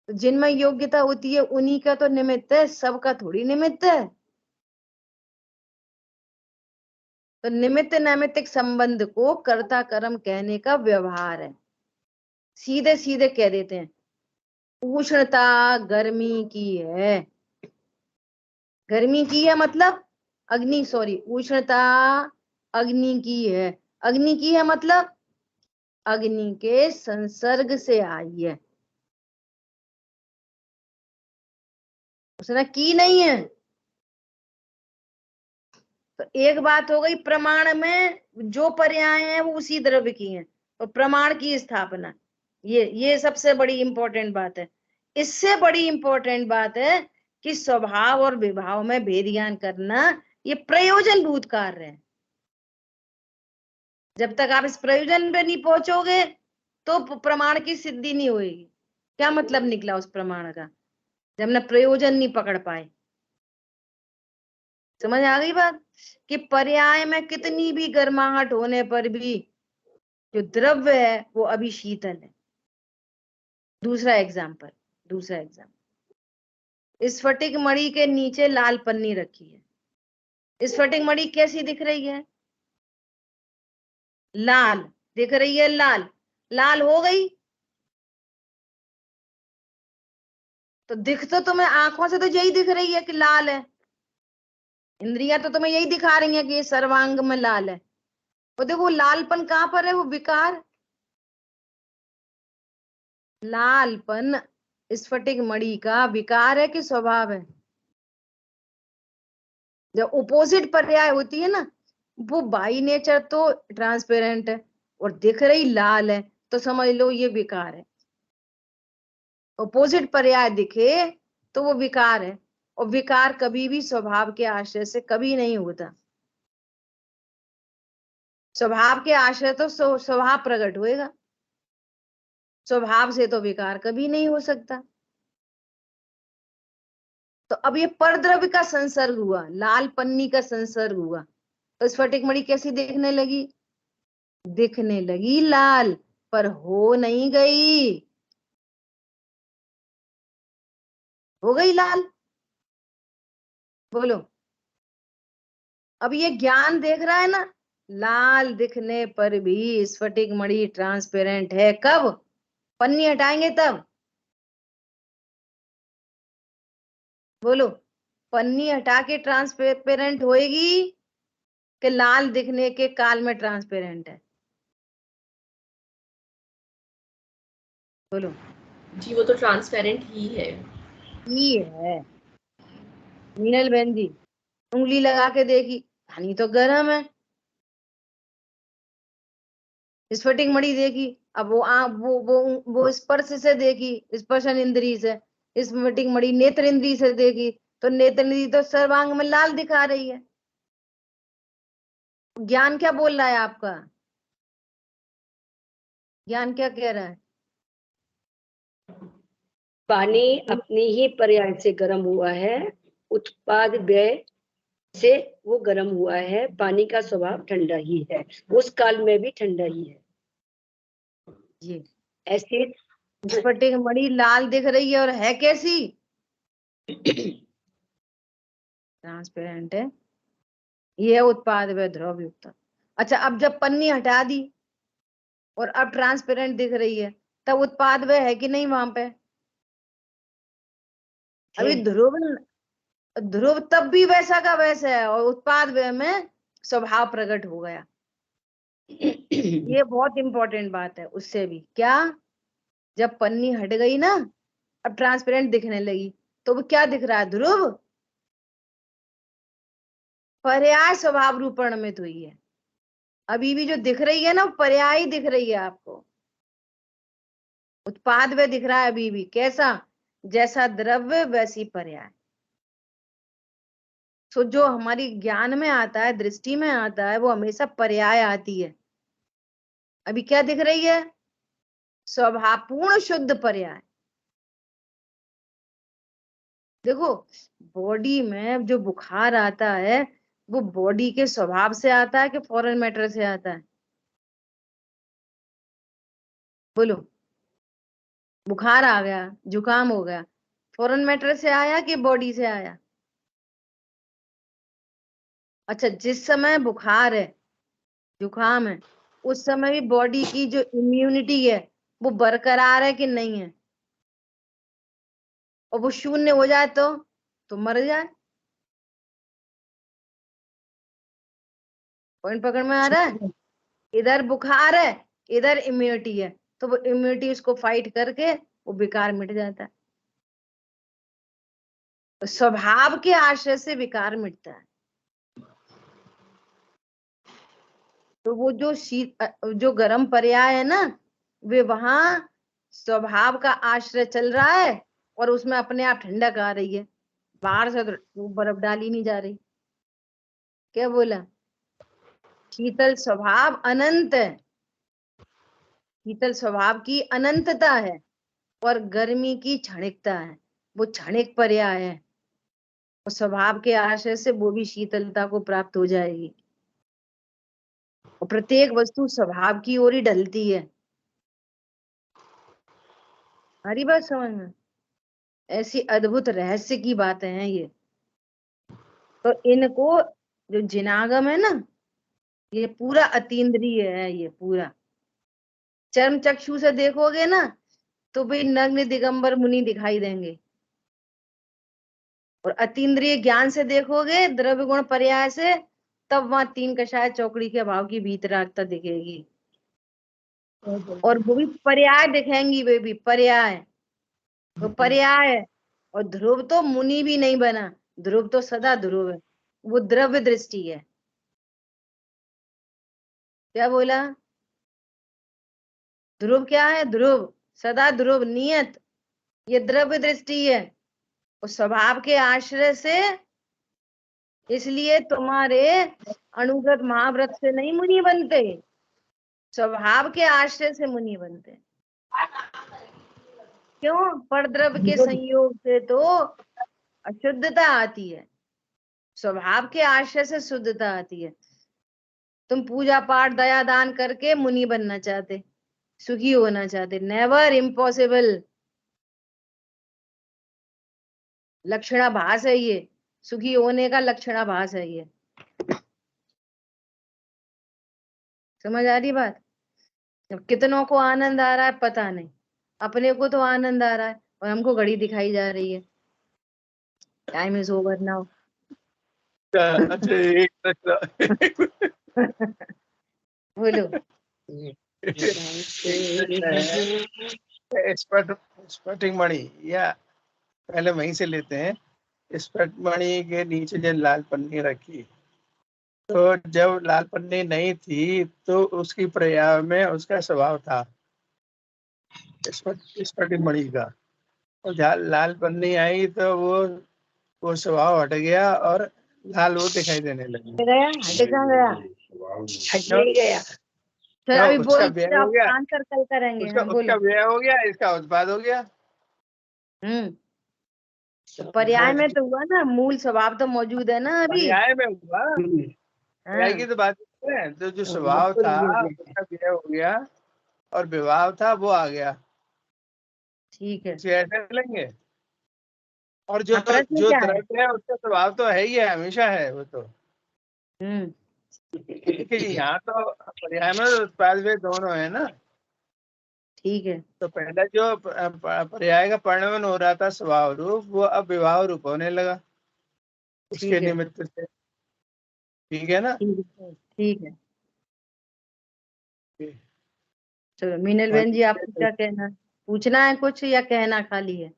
Speaker 1: तो जिनमें योग्यता होती है उन्हीं का तो निमित्त है, सबका थोड़ी निमित्त है। तो निमित्त नैमित्तिक संबंध को कर्ता कर्म कहने का व्यवहार है। सीधे सीधे कह देते हैं उष्णता गर्मी की है, गर्मी की है मतलब अग्नि, सॉरी, उष्णता अग्नि की है। अग्नि की है मतलब अग्नि के संसर्ग से आई है, उसने की नहीं है। तो एक बात हो गई, प्रमाण में जो पर्याय हैं वो उसी द्रव्य की हैं, तो प्रमाण की स्थापना, ये सबसे बड़ी इंपॉर्टेंट बात है। इससे बड़ी इंपॉर्टेंट बात है कि स्वभाव और विभाव में भेद ज्ञान करना ये प्रयोजन भूत कार्य है। जब तक आप इस प्रयोजन पे नहीं पहुंचोगे तो प्रमाण की सिद्धि नहीं होगी। क्या मतलब निकला उस प्रमाण का? जब ना प्रयोजन नहीं पकड़ पाए। समझ आ गई बात? कि पर्याय में कितनी भी गर्माहट होने पर भी जो द्रव्य है वो अभी शीतल है। दूसरा एग्जाम्पल, स्फटिक मणि के नीचे लाल पन्नी रखी है। स्फटिक मणि कैसी दिख रही है? लाल दिख रही है, लाल लाल हो गई। तो दिख तो तुम्हें आंखों से तो यही दिख रही है कि लाल है, इंद्रियां तो तुम्हें यही दिखा रही हैं कि ये सर्वांग में लाल है। वो देखो लालपन कहां पर है? वो विकार। लालपन स्फटिक मणि का विकार है कि स्वभाव है? जब ओपोजिट पर्याय होती है ना, वो बाई नेचर तो ट्रांसपेरेंट है और दिख रही लाल है, तो समझ लो ये विकार है। ओपोजिट पर्याय दिखे तो वो विकार है। और विकार कभी भी स्वभाव के आश्रय से कभी नहीं होता। स्वभाव के आश्रय तो स्वभाव प्रकट होएगा, स्वभाव से तो विकार कभी नहीं हो सकता। तो अब ये परद्रव्य का संसर्ग हुआ, लाल पन्नी का संसर्ग हुआ, तो स्फटिक मणि कैसी दिखने लगी? दिखने लगी लाल, पर हो नहीं गई। हो गई लाल? बोलो। अब ये ज्ञान देख रहा है ना, लाल दिखने पर भी स्फटिक मणि ट्रांसपेरेंट है। कब? पन्नी हटाएंगे तब। बोलो, पन्नी हटा के ट्रांसपेरेंट होएगी कि लाल दिखने के काल में ट्रांसपेरेंट है? बोलो।
Speaker 2: जी वो तो ट्रांसपेरेंट ही है।
Speaker 1: ही है। मीनल बहन जी, उंगली लगा के देखी, पानी तो गर्म है। स्फटिक मणि देखी, अब वो स्पर्श से देखी, स्पर्शन इंद्री से। स्फटिक मणि नेत्र इंद्री से देखी, तो नेत्र इंद्री तो सर्वांग में लाल दिखा रही है। ज्ञान क्या बोल रहा है आपका? ज्ञान क्या कह रहा है?
Speaker 4: पानी अपनी ही पर्याय से गर्म हुआ है, उत्पाद व्यय से वो गर्म हुआ है। पानी का स्वभाव ठंडा ही है, उस काल में भी ठंडा ही है।
Speaker 1: ये
Speaker 4: ऐसे
Speaker 1: स्फटिक मणि लाल दिख रही है और है कैसी? ट्रांसपेरेंट है। ये है उत्पाद व्यय ध्रुव युक्त। अच्छा, अब जब पन्नी हटा दी और अब ट्रांसपेरेंट दिख रही है, तब उत्पाद व्यय है कि नहीं वहां पे? अभी ध्रुव ध्रुव तब भी वैसा का वैसा है, और उत्पाद व्यय में स्वभाव प्रकट हो गया। ये बहुत इंपॉर्टेंट बात है। उससे भी क्या, जब पन्नी हट गई ना, अब ट्रांसपेरेंट दिखने लगी, तो वो क्या दिख रहा है? ध्रुव पर्याय स्वभाव रूपणमित हुई है। अभी भी जो दिख रही है ना, वो पर्याय ही दिख रही है आपको। उत्पाद वे दिख रहा है अभी भी। कैसा? जैसा द्रव्य वैसी पर्याय। तो जो हमारी ज्ञान में आता है, दृष्टि में आता है, वो हमेशा पर्याय आती है। अभी क्या दिख रही है? स्वभावपूर्ण शुद्ध पर्याय। देखो, बॉडी में जो बुखार आता है, वो बॉडी के स्वभाव से आता है कि फॉरेन मैटर से आता है? बोलो। बुखार आ गया, जुकाम हो गया, फॉरेन मैटर से आया कि बॉडी से आया? अच्छा, जिस समय बुखार है, जुकाम है, उस समय भी बॉडी की जो इम्यूनिटी है वो बरकरार है कि नहीं है? और वो शून्य हो जाए तो मर जाए। पॉइंट पकड़ में आ रहा है? इधर बुखार है, इधर इम्यूनिटी है, तो वो इम्यूनिटी उसको फाइट करके वो विकार मिट जाता है। तो स्वभाव के आश्रय से विकार मिटता है। तो वो जो गर्म पर्याय है ना, वे वहां स्वभाव का आश्रय चल रहा है और उसमें अपने आप ठंडक आ रही है। बाहर से तो बर्फ डाली नहीं जा रही। क्या बोला? शीतल स्वभाव अनंत है, शीतल स्वभाव की अनंतता है, और गर्मी की क्षणिकता है, वो क्षणिक पर्याय है। और स्वभाव के आश्रय से वो भी शीतलता को प्राप्त हो जाएगी। और प्रत्येक वस्तु स्वभाव की ओर ही ढलती है। हमारी बात समझ में? ऐसी अद्भुत रहस्य की बातें हैं ये। तो इनको, जो जिनागम है ना, ये पूरा अतीन्द्रिय है। ये पूरा चर्म चक्षु से देखोगे ना, तो भाई नग्न दिगंबर मुनि दिखाई देंगे। और अतीन्द्रिय ज्ञान से देखोगे, द्रव्य गुण पर्याय से, तब वहां तीन कषाय चौकड़ी के भाव की भीतरागता दिखेगी। और वो भी पर्याय दिखेंगी, वे भी पर्याय। तो पर्याय, और ध्रुव तो मुनि भी नहीं बना, ध्रुव तो सदा ध्रुव है। वो द्रव्य दृष्टि है। क्या बोला? ध्रुव क्या है? ध्रुव सदा ध्रुव नियत, ये द्रव्य दृष्टि है। उस स्वभाव के आश्रय से, इसलिए तुम्हारे अनुव्रत महाव्रत से नहीं मुनि बनते, स्वभाव के आश्रय से मुनि बनते। क्यों? परद्रव्य के संयोग से तो अशुद्धता आती है, स्वभाव के आश्रय से शुद्धता आती है। तुम पूजा पाठ दया दान करके मुनि बनना चाहते, सुखी होना चाहते, नेवर, इम्पॉसिबल। लक्षणाभास है ये, सुखी होने का लक्षणाभास है ये। समझ आ रही बात? अब कितनों को आनंद आ रहा है पता नहीं, अपने को तो आनंद आ रहा है और हमको घड़ी दिखाई जा रही है। Time is over now.
Speaker 5: अच्छा, एक
Speaker 1: बोलो।
Speaker 5: स्फटिक मणि, या पहले वहीं से लेते हैं। स्फटिक मणि के नीचे जो लाल पन्नी रखी, तो जब लाल पन्नी नहीं थी तो उसकी प्रयाग में उसका स्वभाव था स्फटिक मणि का, और जहाँ लाल पन्नी आई तो वो स्वभाव हट गया और लाल वो दिखाई देने लगी।
Speaker 1: गया? हट कहाँ गया?
Speaker 4: हट नहीं गया।
Speaker 1: फिर अभी
Speaker 5: उसका
Speaker 1: बोल,
Speaker 5: व्यय हो गया,
Speaker 1: आंसर कल करेंगे।
Speaker 5: उसका
Speaker 1: हम बोलो।
Speaker 5: व्यय हो गया, इसका उत्पाद हो गया।
Speaker 1: तो पर्याय में तो हुआ ना, मूल स्वभाव तो मौजूद है ना अभी।
Speaker 5: पर्याय में हुआ, पर्याय की तो बात है। तो जो स्वभाव था उसका व्यय हो गया और विभाव था वो आ गया।
Speaker 1: ठीक है,
Speaker 5: इसे ऐसे लेंगे। और जो
Speaker 1: प्रश्न
Speaker 5: जो
Speaker 1: क्या है?
Speaker 5: द्रव्य है उसका स्वभाव तो है ही है, हमेशा है वो तो। देखिए यहाँ तो पर्याय में उत्पाद वे दोनों है ना।
Speaker 1: ठीक है,
Speaker 5: तो पहले जो पर्याय का परिणमन हो रहा था स्वभाव रूप, वो अब विवाह रूप होने लगा उसके निमित्त से। ठीक है ना?
Speaker 1: ठीक है। चलो मीनल बहन जी, आपको क्या कहना, पूछना है कुछ या कहना खाली है?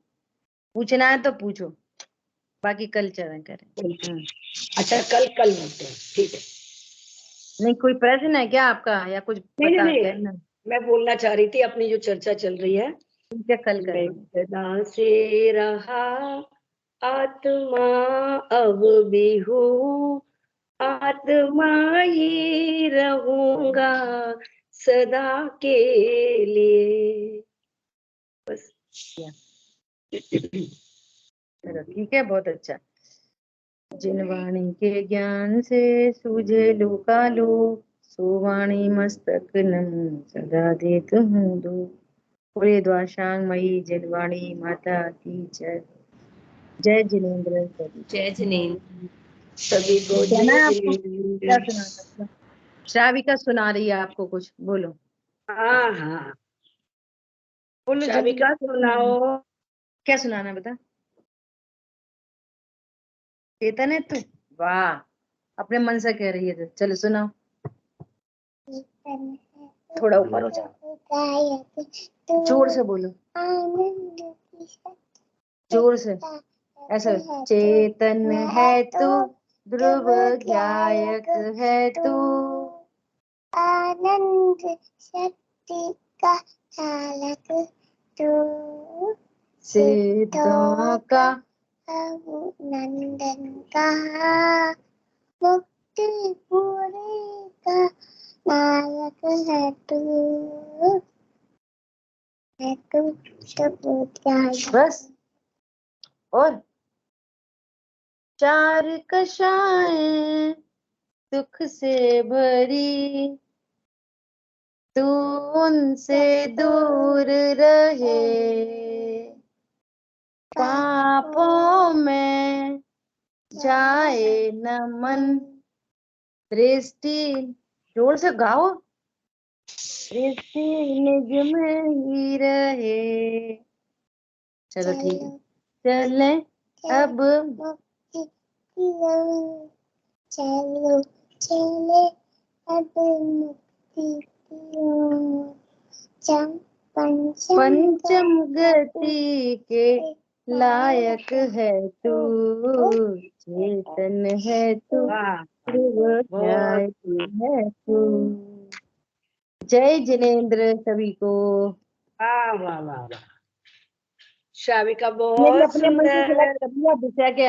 Speaker 1: पूछना है तो पूछो, बाकी कल चरण करें।
Speaker 4: अच्छा, कल बोलते हैं, ठीक है।
Speaker 1: नहीं, कोई प्रश्न है क्या आपका या कुछ पता कहना?
Speaker 4: मैं बोलना चाह रही थी, अपनी जो चर्चा चल रही है,
Speaker 1: ठीक है, कल करें।
Speaker 4: सदा से रहा आत्मा अब भी हूँ, आत्मा ही रहूंगा सदा के लिए। बस।
Speaker 1: चलो ठीक है, बहुत अच्छा। जिन वाणी के ज्ञान से सूझे लोकालो, सो वाणी मस्तक नमो सदा देत हूँ दो। पूरे द्वाशांग मई जिनवाणी माता की जय। जय जिनेन्द्र सभी।
Speaker 2: जय जिनेन्द्र
Speaker 4: सभी को
Speaker 1: क्या
Speaker 4: जय।
Speaker 1: सुनाना? श्राविका सुना रही है आपको कुछ, बोलो।
Speaker 4: हाँ,
Speaker 1: बोलो
Speaker 4: श्राविका सुनाओ।
Speaker 1: क्या सुनाना बता। चेतन है तू? वाह, अपने मन से कह रही है तो चलो सुनाओ। थोड़ा ऊपर हो जाओ, जोर से बोलो, जोर से ऐसा। चेतन है तू, ध्रुव गायक है तू,
Speaker 7: आनंद शक्ति का चालक तू,
Speaker 1: सिद्धों का
Speaker 7: नंदन का, मुक्ति पूरी का नायक है तू, है तू तो क्या।
Speaker 1: बस। और चार कशाएं दुख से भरी, तू उनसे दूर रहे, पापों में जाए न मन, दृष्टि, जोर से गाओ, दृष्टि निज में ही रहे। चलो ठीक है, चले अब
Speaker 7: चलो चले अब मुक्ति की ओर,
Speaker 1: पंचम गति के लायक है तू, चेतन है तू, ध्रुव है तू। जय जिनेन्द्र सभी को।
Speaker 4: वाह वाह वाह वाह। श्राविका
Speaker 6: मेरी
Speaker 4: बहुत
Speaker 6: अपने मन की
Speaker 4: सुंदर।
Speaker 6: गलत कर दिया विषय के